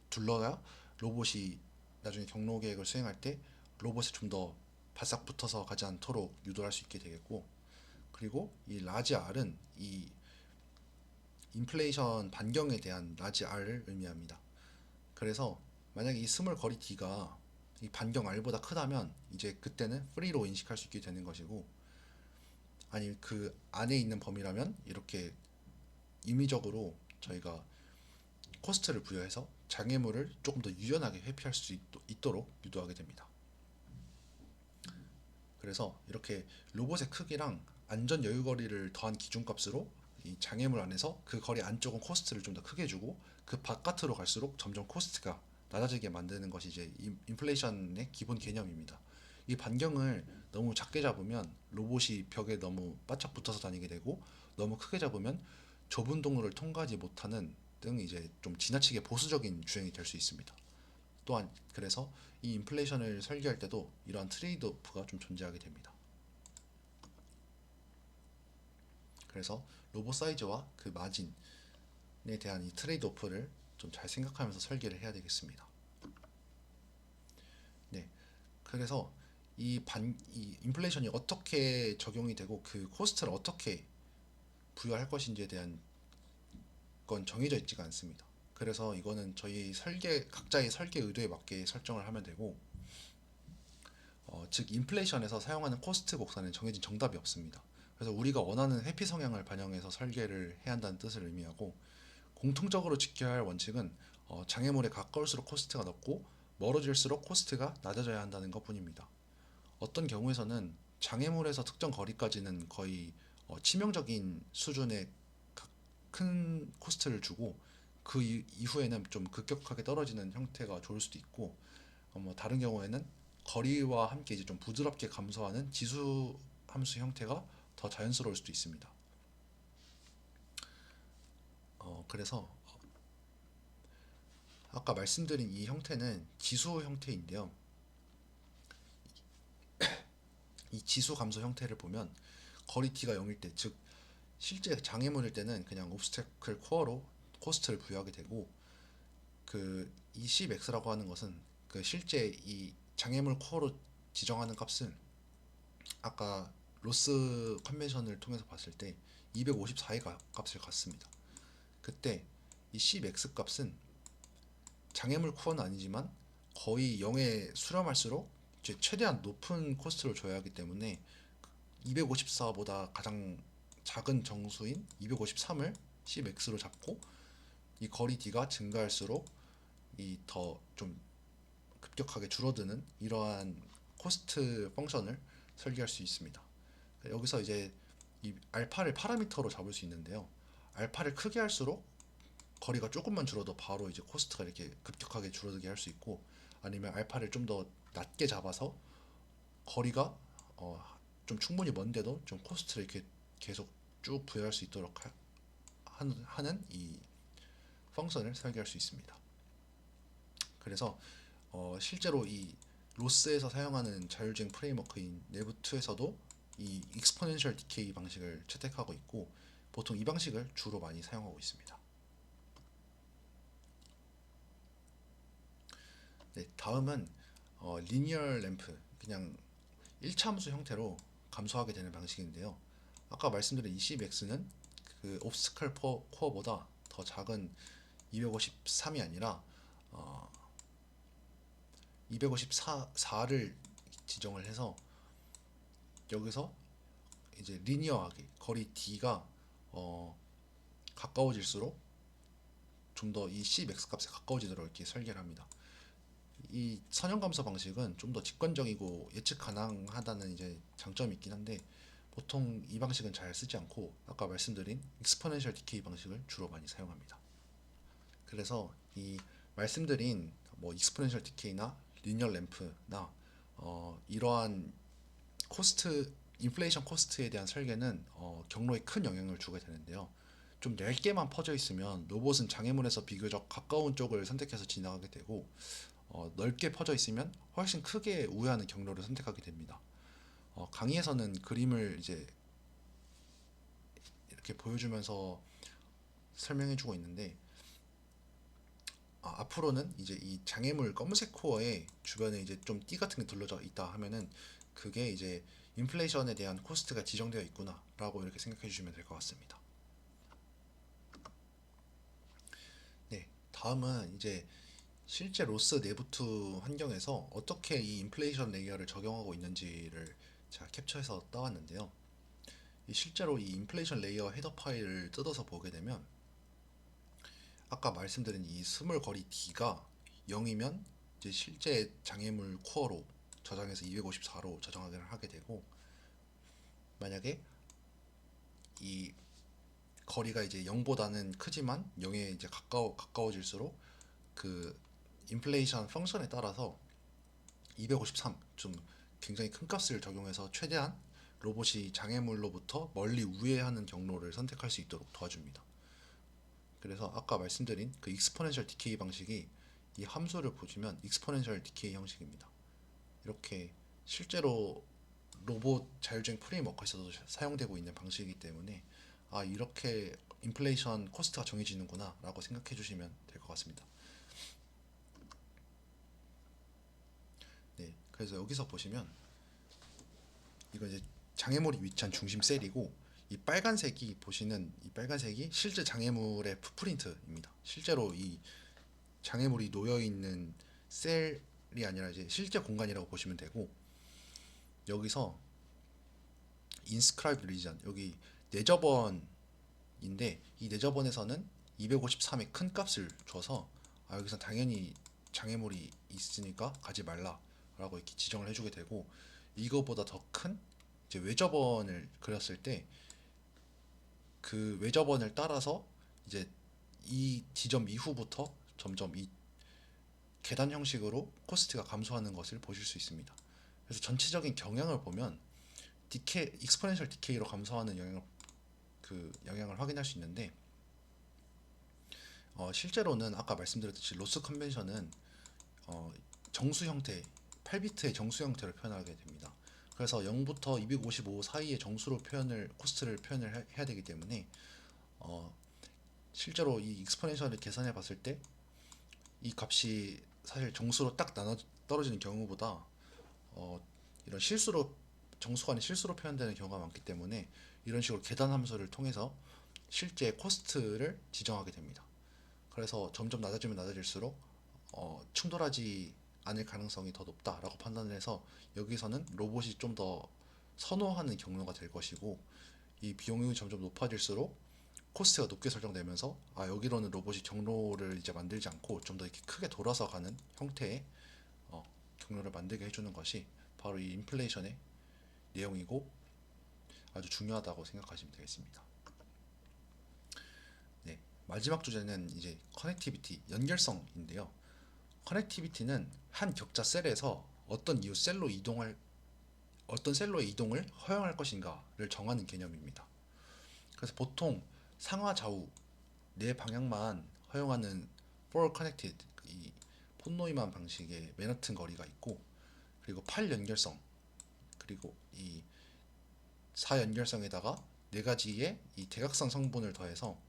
둘러야 로봇이 나중에 경로 계획을 수행할 때 로봇에 좀 더 바싹 붙어서 가지 않도록 유도할 수 있게 되겠고, 그리고 이 라지 R은 이 인플레이션 반경에 대한 라지 R을 의미합니다. 그래서 만약에 이 스몰 거리 D가 이 반경 R보다 크다면 이제 그때는 프리로 인식할 수 있게 되는 것이고, 아니 그 안에 있는 범위라면 이렇게 임의적으로 저희가 코스트를 부여해서 장애물을 조금 더 유연하게 회피할 수 있도록 유도하게 됩니다. 그래서 이렇게 로봇의 크기랑 안전 여유 거리를 더한 기준값으로 이 장애물 안에서 그 거리 안쪽은 코스트를 좀 더 크게 주고, 그 바깥으로 갈수록 점점 코스트가 낮아지게 만드는 것이 이제 인플레이션의 기본 개념입니다. 이 반경을 너무 작게 잡으면 로봇이 벽에 너무 바짝 붙어서 다니게 되고, 너무 크게 잡으면 좁은 동로를 통과하지 못하는 등 이제 좀 지나치게 보수적인 주행이 될 수 있습니다. 또한 그래서 이 인플레이션을 설계할 때도 이러한 트레이드오프가 좀 존재하게 됩니다. 그래서 로봇 사이즈와 그 마진에 대한 이 트레이드오프를 좀 잘 생각하면서 설계를 해야 되겠습니다. 네, 그래서 이 인플레이션이 어떻게 적용이 되고 그 코스트를 어떻게 부여할 것인지에 대한 건 정해져 있지가 않습니다. 그래서 이거는 저희 각자의 설계 의도에 맞게 설정을 하면 되고, 즉 인플레이션에서 사용하는 코스트 곡선에 정해진 정답이 없습니다. 그래서 우리가 원하는 회피 성향을 반영해서 설계를 해야 한다는 뜻을 의미하고, 공통적으로 지켜야 할 원칙은 장애물에 가까울수록 코스트가 높고 멀어질수록 코스트가 낮아져야 한다는 것뿐입니다. 어떤 경우에서는 장애물에서 특정 거리까지는 거의 치명적인 수준의 큰 코스트를 주고, 그 이후에는 좀 급격하게 떨어지는 형태가 좋을 수도 있고, 뭐 다른 경우에는 거리와 함께 이제 좀 부드럽게 감소하는 지수 함수 형태가 더 자연스러울 수도 있습니다. 그래서 아까 말씀드린 이 형태는 지수 형태인데요. 이 지수 감소 형태를 보면 거리 t가 0일 때, 즉 실제 장애물일 때는 그냥 옵스테클 코어로 코스트를 부여하게 되고, 그 이 Cmax라고 하는 것은 그 실제 이 장애물 코어로 지정하는 값은 아까 로스 컨벤션을 통해서 봤을 때 254의 값을 갖습니다. 그때 이 Cmax 값은 장애물 코어는 아니지만 거의 0에 수렴할수록 이제 최대한 높은 코스트를 줘야 하기 때문에 254보다 가장 작은 정수인 253을 Cmax로 잡고, 이 거리 D가 증가할수록 이 더 좀 급격하게 줄어드는 이러한 코스트 펑션을 설계할 수 있습니다. 여기서 이제 이 알파를 파라미터로 잡을 수 있는데요. 알파를 크게 할수록 거리가 조금만 줄어도 바로 이제 코스트가 이렇게 급격하게 줄어들게 할 수 있고, 아니면 알파를 좀 더 낮게 잡아서 거리가 좀 충분히 먼데도 좀 코스트를 이렇게 계속 쭉 부여할 수 있도록 하는 이 펑션을 설계할 수 있습니다. 그래서 실제로 이 로스에서 사용하는 자율주행 프레임워크인 네브2에서도 이 익스포넨셜 디케이 방식을 채택하고 있고, 보통 이 방식을 주로 많이 사용하고 있습니다. 네, 다음은 리니얼 램프, 그냥 1차함수 형태로 감소하게 되는 방식인데요. 아까 말씀드린 ECMax는 그 옵스컬 코어보다 더 작은 253이 아니라 254를 지정을 해서 여기서 이제 리니어하게 거리 D가 가까워질수록 좀 더 이 Cmax 값에 가까워지도록 이렇게 설계를 합니다. 이 선형 감소 방식은 좀 더 직관적이고 예측 가능하다는 이제 장점이 있긴 한데, 보통 이 방식은 잘 쓰지 않고 아까 말씀드린 익스포넨셜 디케이 방식을 주로 많이 사용합니다. 그래서 이 말씀드린 뭐 익스포넨셜 디케이나 리니어 램프나 이러한 코스트 인플레이션 코스트에 대한 설계는 경로에 큰 영향을 주게 되는데요. 좀 얇게만 퍼져 있으면 로봇은 장애물에서 비교적 가까운 쪽을 선택해서 지나가게 되고, 넓게 퍼져 있으면 훨씬 크게 우회하는 경로를 선택하게 됩니다. 강의에서는 그림을 이제 이렇게 보여주면서 설명해주고 있는데, 앞으로는 이제 이 장애물 검은색 코어에 주변에 이제 좀 띠 같은 게 둘러져 있다 하면은 그게 이제 인플레이션에 대한 코스트가 지정되어 있구나라고 이렇게 생각해 주시면 될 것 같습니다. 네, 다음은 이제 실제 로스 네부투 환경에서 어떻게 이 인플레이션 레이어를 적용하고 있는지를 제가 캡처해서 따왔는데요. 실제로 이 인플레이션 레이어 헤더 파일을 뜯어서 보게 되면 아까 말씀드린 이 스몰 거리 D가 0이면 이제 실제 장애물 코어로 저장해서 254로 저장하게 하게 되고, 만약에 이 거리가 이제 0보다는 크지만 0에 이제 가까워질수록 그 인플레이션 펑션에 따라서 253, 좀 굉장히 큰 값을 적용해서 최대한 로봇이 장애물로부터 멀리 우회하는 경로를 선택할 수 있도록 도와줍니다. 그래서 아까 말씀드린 그 익스포넨셜 디케이 방식이 이 함수를 보시면 익스포넨셜 디케이 형식입니다. 이렇게 실제로 로봇 자율주행 프레임워크에서도 사용되고 있는 방식이기 때문에 이렇게 인플레이션 코스트가 정해지는구나 라고 생각해 주시면 될 것 같습니다. 네, 그래서 여기서 보시면 이거 이제 장애물이 위치한 중심 셀이고, 이 빨간색이 보시는 이 빨간색이 실제 장애물의 풋프린트입니다. 실제로 이 장애물이 놓여 있는 셀이 아니라 이제 실제 공간이라고 보시면 되고, 여기서 inscribed region, 여기 내저번인데 이 내저번에서는 253의 큰 값을 줘서 여기서 당연히 장애물이 있으니까 가지 말라라고 이렇게 지정을 해주게 되고, 이거보다 더 큰 이제 외저번을 그렸을 때 그 외저번을 따라서 이제 이 지점 이후부터 점점 이 계단 형식으로 코스트가 감소하는 것을 보실 수 있습니다. 그래서 전체적인 경향을 보면 익스포넨셜 디케이로 감소하는 영향을 확인할 수 있는데, 실제로는 아까 말씀드렸듯이 로스 컨벤션은 어, 정수 형태, 8비트의 정수 형태로 표현하게 됩니다. 그래서 0부터 255 사이의 정수로 코스트를 표현을 해야 되기 때문에 어, 실제로 이 익스포넨셜을 계산해 봤을 때 이 값이 사실 정수로 딱 나눠 떨어지는 경우보다 어, 이런 실수로 정수가 아닌 실수로 표현되는 경우가 많기 때문에 이런 식으로 계산 함수를 통해서 실제 코스트를 지정하게 됩니다. 그래서 점점 낮아지면 낮아질수록 충돌하지 않을 가능성이 더 높다라고 판단을 해서 여기서는 로봇이 좀 더 선호하는 경로가 될 것이고, 이 비용이 점점 높아질수록 코스트가 높게 설정되면서 여기로는 로봇이 경로를 이제 만들지 않고 좀 더 이렇게 크게 돌아서 가는 형태의 경로를 만들게 해주는 것이 바로 이 인플레이션의 내용이고 아주 중요하다고 생각하시면 되겠습니다. 네, 마지막 주제는 이제 커넥티비티, 연결성인데요. 커넥티비티는 한 격자 셀에서 어떤 셀로의 이동을 허용할 것인가를 정하는 개념입니다. 그래서 보통 상하 좌우 네 방향만 허용하는 forward connected 이 폰노이만 방식의 맨하튼 거리가 있고, 그리고 8연결성, 그리고 이 4연결성에다가 네 가지의 이 대각선 성분을 더해서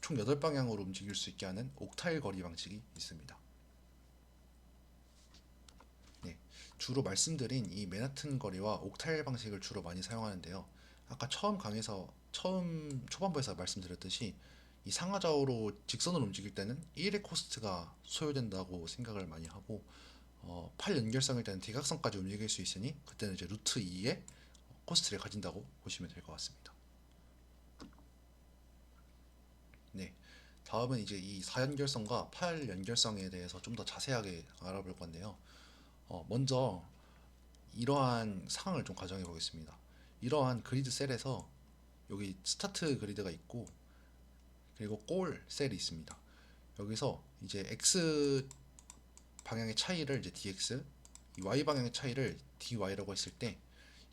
총 8방향으로 움직일 수 있게 하는 옥타일 거리 방식이 있습니다. 네, 주로 말씀드린 이 맨하튼 거리와 옥타일 방식을 주로 많이 사용하는데요. 아까 처음 초반부에서 말씀드렸듯이 이 상하좌우로 직선으로 움직일 때는 1의 코스트가 소요된다고 생각을 많이 하고, 8 연결성일 때는 대각선까지 움직일 수 있으니 그때는 이제 루트 2의 코스트를 가진다고 보시면 될 것 같습니다. 네, 다음은 이제 이 4연결성과 8연결성에 대해서 좀 더 자세하게 알아볼 건데요. 먼저 이러한 상황을 좀 가정해 보겠습니다. 이러한 그리드 셀에서 여기 스타트 그리드가 있고, 그리고 골 셀이 있습니다. 여기서 이제 x 방향의 차이를 이제 dx, 이 y 방향의 차이를 dy라고 했을 때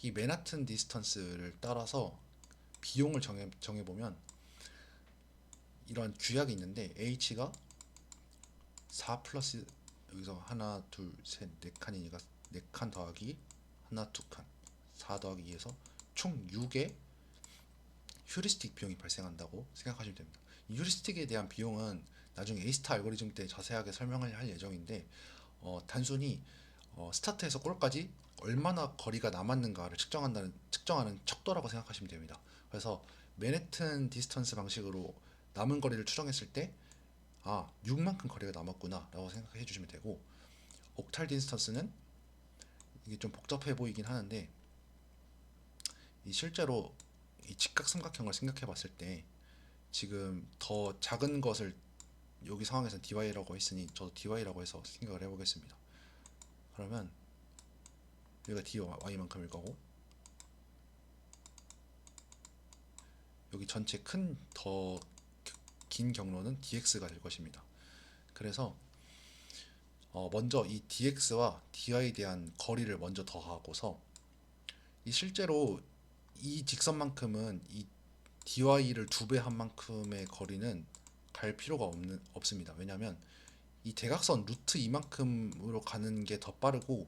이 맨하튼 디스턴스를 따라서 비용을 정해보면 이러한 규약이 있는데 h가 4 플러스, 여기서 하나 둘셋 네 칸이니까 4칸 더하기 하나 두칸 4 더하기 2에서 총 6의 휴리스틱 비용이 발생한다고 생각하시면 됩니다. 이 휴리스틱에 대한 비용은 나중에 A스타 알고리즘 때 자세하게 설명을 할 예정인데, 단순히 스타트에서 골까지 얼마나 거리가 남았는가를 측정하는 척도라고 생각하시면 됩니다. 그래서 맨해튼 디스턴스 방식으로 남은 거리를 추정했을 때 6만큼 거리가 남았구나 라고 생각해 주시면 되고, 옥탈 디스턴스는 이게 좀 복잡해 보이긴 하는데 이 실제로 이 직각삼각형을 생각해 봤을 때 지금 더 작은 것을 여기 상황에서는 dy라고 했으니 저도 dy라고 해서 생각을 해보겠습니다. 그러면 여기가 dy만큼일 거고, 여기 전체 큰 더 긴 경로는 dx가 될 것입니다. 그래서 먼저 이 dx와 dy에 대한 거리를 먼저 더하고서 이 실제로 이 직선만큼은 이 dy를 2배 한 만큼의 거리는 갈 필요가 없습니다. 왜냐하면 이 대각선 루트 이만큼으로 가는 게 더 빠르고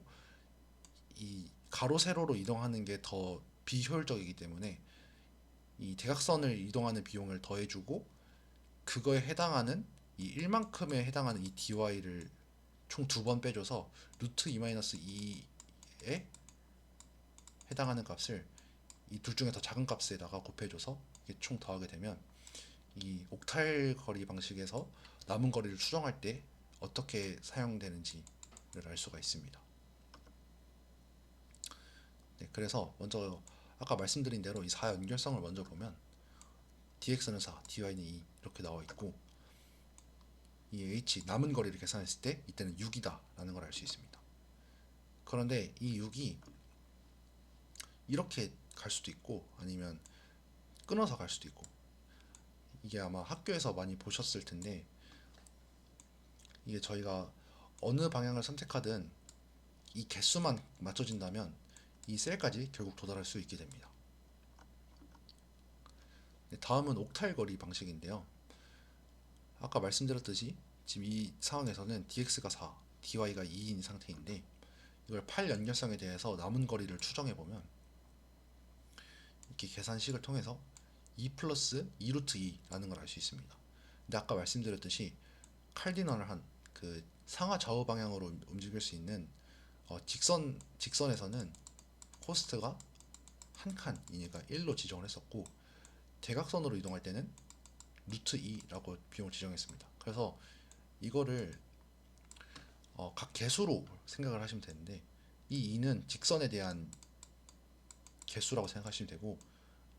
이 가로 세로로 이동하는 게 더 비효율적이기 때문에 이 대각선을 이동하는 비용을 더해주고, 그거에 해당하는 이 1만큼에 해당하는 이 dy를 총 2번 빼줘서 루트 2-2에 해당하는 값을 이 둘 중에 더 작은 값에다가 곱해줘서 이게 총 더하게 되면 이 옥탈 거리 방식에서 남은 거리를 추정할 때 어떻게 사용되는지를 알 수가 있습니다. 네, 그래서 먼저 아까 말씀드린 대로 이 4연결성을 먼저 보면 dx는 4, dy는 2 이렇게 나와 있고, 이 h 남은 거리를 계산했을 때 이때는 6이다 라는 걸 알 수 있습니다. 그런데 이 6이 이렇게 갈 수도 있고 아니면 끊어서 갈 수도 있고, 이게 아마 학교에서 많이 보셨을 텐데 이게 저희가 어느 방향을 선택하든 이 개수만 맞춰진다면 이 셀까지 결국 도달할 수 있게 됩니다. 다음은 옥탈 거리 방식인데요. 아까 말씀드렸듯이 지금 이 상황에서는 dx가 4, dy가 2인 상태인데 이걸 팔 연결성에 대해서 남은 거리를 추정해 보면 이렇게 계산식을 통해서 2 플러스 2 루트 2라는 걸 알 수 있습니다. 근데 아까 말씀드렸듯이 칼디널한 그 상하 좌우 방향으로 움직일 수 있는 직선에서는 코스트가 한 칸이니까 1로 지정을 했었고 대각선으로 이동할 때는 루트 2라고 비용을 지정했습니다. 그래서 이거를 각 개수로 생각을 하시면 되는데 이 2는 직선에 대한 개수라고 생각하시면 되고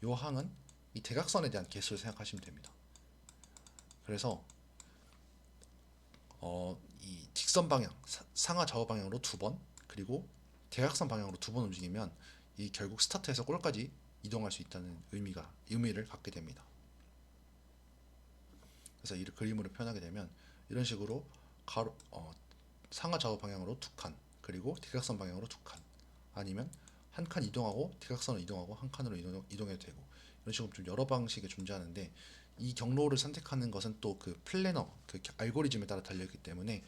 요 항은 이 대각선에 대한 개수를 생각하시면 됩니다. 그래서 이 직선 방향 상하 좌우 방향으로 두 번 그리고 대각선 방향으로 두 번 움직이면 이 결국 스타트에서 골까지 이동할 수 있다는 의미를 갖게 됩니다. 그래서 이 그림으로 표현하게 되면 이런 식으로 상하 좌우 방향으로 두 칸 그리고 대각선 방향으로 두 칸 아니면 한 칸 이동하고 대각선으로 이동하고 한 칸으로 이동해도 되고 이런 식으로 좀 여러 방식이 존재하는데 이 경로를 선택하는 것은 또 그 플래너 그 알고리즘에 따라 달려있기 때문에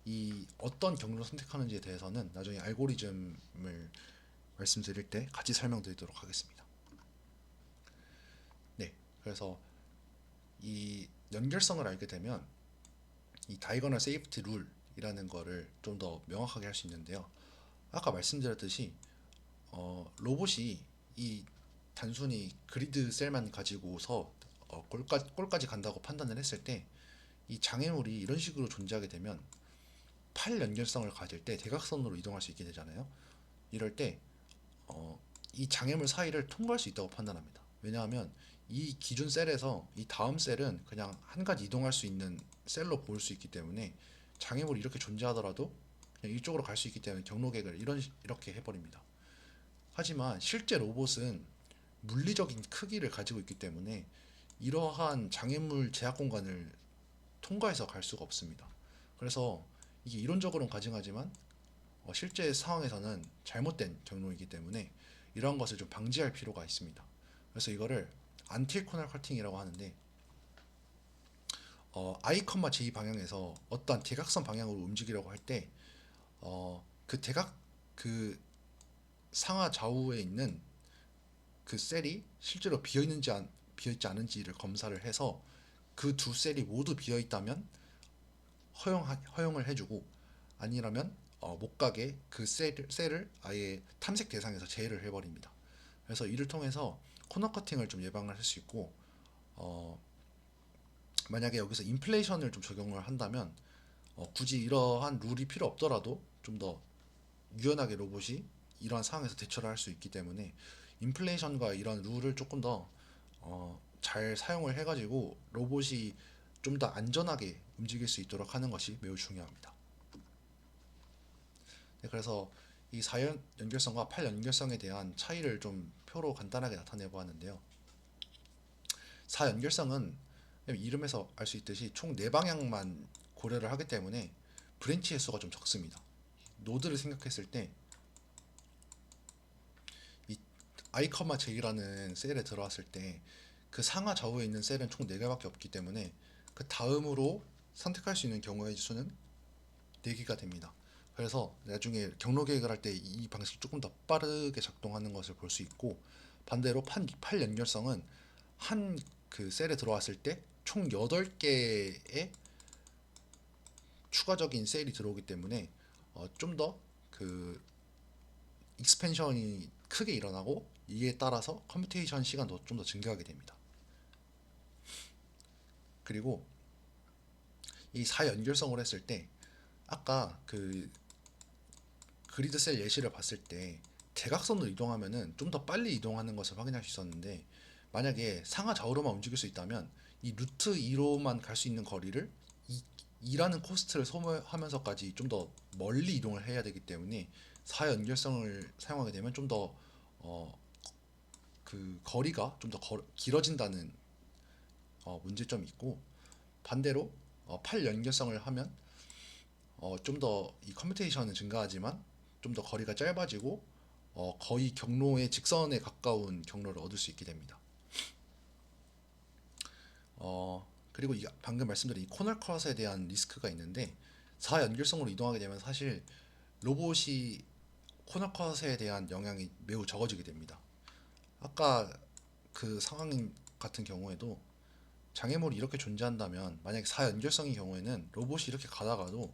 이 어떤 경로를 선택하는지에 대해서는 나중에 알고리즘을 말씀드릴 때 같이 설명드리도록 하겠습니다. 네, 그래서 이 연결성을 알게 되면 이 다이거널 세이프티 룰이라는 거를 좀 더 명확하게 할 수 있는데요. 아까 말씀드렸듯이 로봇이 이 단순히 그리드 셀만 가지고서 골까지 간다고 판단을 했을 때 이 장애물이 이런 식으로 존재하게 되면 팔 연결성을 가질 때 대각선으로 이동할 수 있게 되잖아요. 이럴 때 이 장애물 사이를 통과할 수 있다고 판단합니다. 왜냐하면 이 기준 셀에서 이 다음 셀은 그냥 한 가지 이동할 수 있는 셀로 볼 수 있기 때문에 장애물이 이렇게 존재하더라도 그냥 이쪽으로 갈 수 있기 때문에 경로객을 이렇게 해버립니다. 하지만 실제 로봇은 물리적인 크기를 가지고 있기 때문에 이러한 장애물 제약 공간을 통과해서 갈 수가 없습니다. 그래서 이게 이론적으로는 가능하지만 실제 상황에서는 잘못된 경로이기 때문에 이러한 것을 좀 방지할 필요가 있습니다. 그래서 이거를 안틸코널 커팅이라고 하는데 I, J 방향에서 어떠한 대각선 방향으로 움직이려고 할 때 그 그 상하 좌우에 있는 그 셀이 실제로 비어 있지 않은지를 검사를 해서 그 두 셀이 모두 비어 있다면 허용을 해주고 아니라면 못 가게 그 셀을 아예 탐색 대상에서 제외를 해버립니다. 그래서 이를 통해서 코너 커팅을 좀 예방을 할 수 있고 어, 만약에 여기서 인플레이션을 좀 적용을 한다면 굳이 이러한 룰이 필요 없더라도 좀 더 유연하게 로봇이 이러한 상황에서 대처를 할 수 있기 때문에 인플레이션과 이런 룰을 조금 더 잘 사용을 해가지고 로봇이 좀 더 안전하게 움직일 수 있도록 하는 것이 매우 중요합니다. 네, 그래서 이 4연결성과 8연결성에 대한 차이를 좀 표로 간단하게 나타내 보았는데요. 4연결성은 이름에서 알 수 있듯이 총 4방향만 고려를 하기 때문에 브랜치 횟수가 좀 적습니다. 노드를 생각했을 때 이 I, J라는 셀에 들어왔을 때 그 상하 좌우에 있는 셀은 총 4개밖에 없기 때문에 그 다음으로 선택할 수 있는 경우의 수는 4개가 됩니다. 그래서 나중에 경로 계획을 할 때 이 방식이 조금 더 빠르게 작동하는 것을 볼 수 있고 반대로 팔 연결성은 한 그 셀에 들어왔을 때 총 8개의 추가적인 셀이 들어오기 때문에 좀 더 그 익스펜션이 크게 일어나고 이에 따라서 컴퓨테이션 시간도 좀 더 증가하게 됩니다. 그리고 이 4연결성을 했을 때 아까 그 그리드 셀 예시를 봤을 때 대각선으로 이동하면은 좀 더 빨리 이동하는 것을 확인할 수 있었는데 만약에 상하 좌우로만 움직일 수 있다면 이 루트 2로만 갈 수 있는 거리를 2라는 코스트를 소모하면서까지 좀 더 멀리 이동을 해야 되기 때문에 4연결성을 사용하게 되면 좀 더 그 거리가 좀 더 길어진다는 문제점이 있고 반대로 8연결성을 하면 좀 더 이 컴퓨테이션은 증가하지만 좀 더 거리가 짧아지고 거의 경로의 직선에 가까운 경로를 얻을 수 있게 됩니다. 그리고 방금 말씀드린 이 코널 컷에 대한 리스크가 있는데 4연결성으로 이동하게 되면 사실 로봇이 코널 컷에 대한 영향이 매우 적어지게 됩니다. 아까 그 상황 같은 경우에도 장애물이 이렇게 존재한다면 만약에 4연결성의 경우에는 로봇이 이렇게 가다가도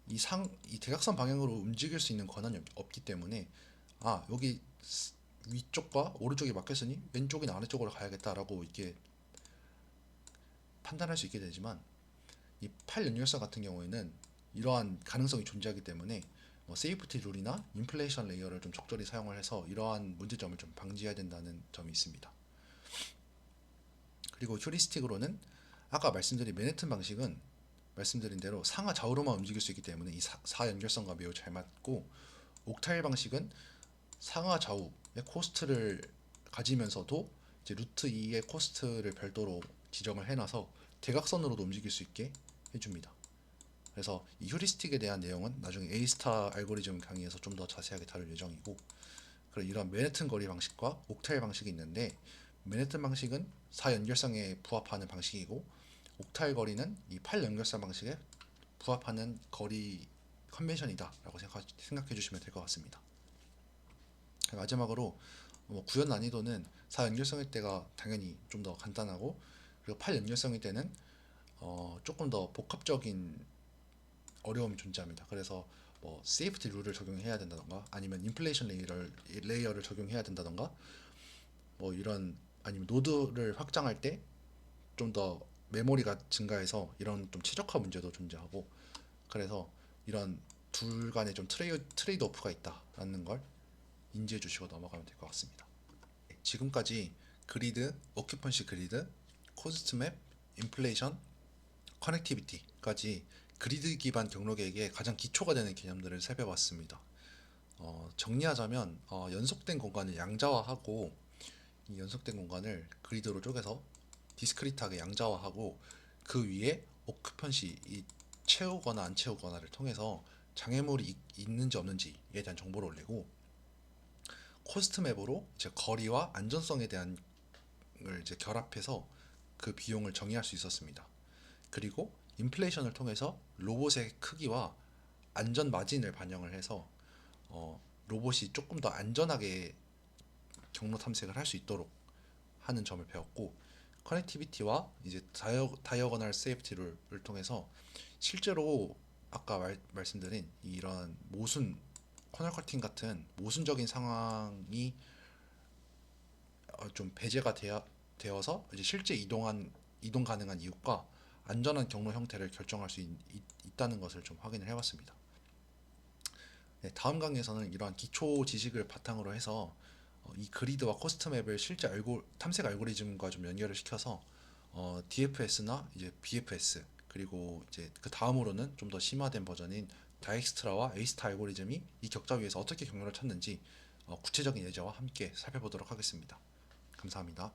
이 대각선 방향으로 움직일 수 있는 권한이 없기 때문에 여기 위쪽과 오른쪽이 막혔으니 왼쪽이나 아래쪽으로 가야겠다라고 이렇게 판단할 수 있게 되지만 이 8연결선 같은 경우에는 이러한 가능성이 존재하기 때문에 세이프티 룰이나 인플레이션 레이어를 좀 적절히 사용을 해서 이러한 문제점을 좀 방지해야 된다는 점이 있습니다. 그리고 휴리스틱으로는 아까 말씀드린 맨해튼 방식은 말씀드린 대로 상하 좌우로만 움직일 수 있기 때문에 이 4연결성과 매우 잘 맞고, 옥타일 방식은 상하 좌우의 코스트를 가지면서도 이제 루트 2의 코스트를 별도로 지정을 해놔서 대각선으로도 움직일 수 있게 해줍니다. 그래서 이 휴리스틱에 대한 내용은 나중에 A스타 알고리즘 강의에서 좀 더 자세하게 다룰 예정이고, 그리고 이런 맨해튼 거리 방식과 옥타일 방식이 있는데, 맨해튼 방식은 4연결성에 부합하는 방식이고 옥타일 거리는 이 8연결성 방식에 부합하는 거리 컨벤션이다 라고 생각해 주시면 될 것 같습니다. 마지막으로 구현 난이도는 4연결성일 때가 당연히 좀 더 간단하고, 그리고 8연결성일 때는 조금 더 복합적인 어려움이 존재합니다. 그래서 세이프티 룰을 적용해야 된다던가 아니면 인플레이션 레이어를 적용해야 된다던가 이런, 아니면 노드를 확장할 때 좀 더 메모리가 증가해서 이런 좀 최적화 문제도 존재하고, 그래서 이런 둘 간에 좀 트레이드 오프가 있다라는 걸 인지해 주시고 넘어가면 될 것 같습니다. 지금까지 그리드, 오큐펀시 그리드, 코스트 맵, 인플레이션, 커넥티비티까지 그리드 기반 경로 계획의 가장 기초가 되는 개념들을 살펴봤습니다. 정리하자면 연속된 공간을 양자화하고 이 연속된 공간을 그리드로 쪼개서 디스크리트하게 양자화하고 그 위에 오큐펀시, 이 채우거나 안 채우거나를 통해서 장애물이 있는지 없는지에 대한 정보를 올리고, 코스트 맵으로 이제 거리와 안전성에 대한 걸 이제 결합해서 그 비용을 정의할 수 있었습니다. 그리고 인플레이션을 통해서 로봇의 크기와 안전 마진을 반영을 해서 로봇이 조금 더 안전하게 경로 탐색을 할 수 있도록 하는 점을 배웠고, 커넥티비티와 이제 다이어거널 세이프티를 통해서 실제로 아까 말씀드린 이런 모순, 코널 커팅 같은 모순적인 상황이 좀 배제가 되어서 이제 실제 이동 가능한 이웃과 안전한 경로 형태를 결정할 수 있다는 것을 좀 확인을 해봤습니다. 네, 다음 강의에서는 이러한 기초 지식을 바탕으로 해서 이 그리드와 코스트 맵을 실제 탐색 알고리즘과 좀 연결을 시켜서 DFS나 이제 BFS, 그리고 이제 그 다음으로는 좀 더 심화된 버전인 다익스트라와 A스타 알고리즘이 이 격자 위에서 어떻게 경로를 찾는지 구체적인 예제와 함께 살펴보도록 하겠습니다. 감사합니다.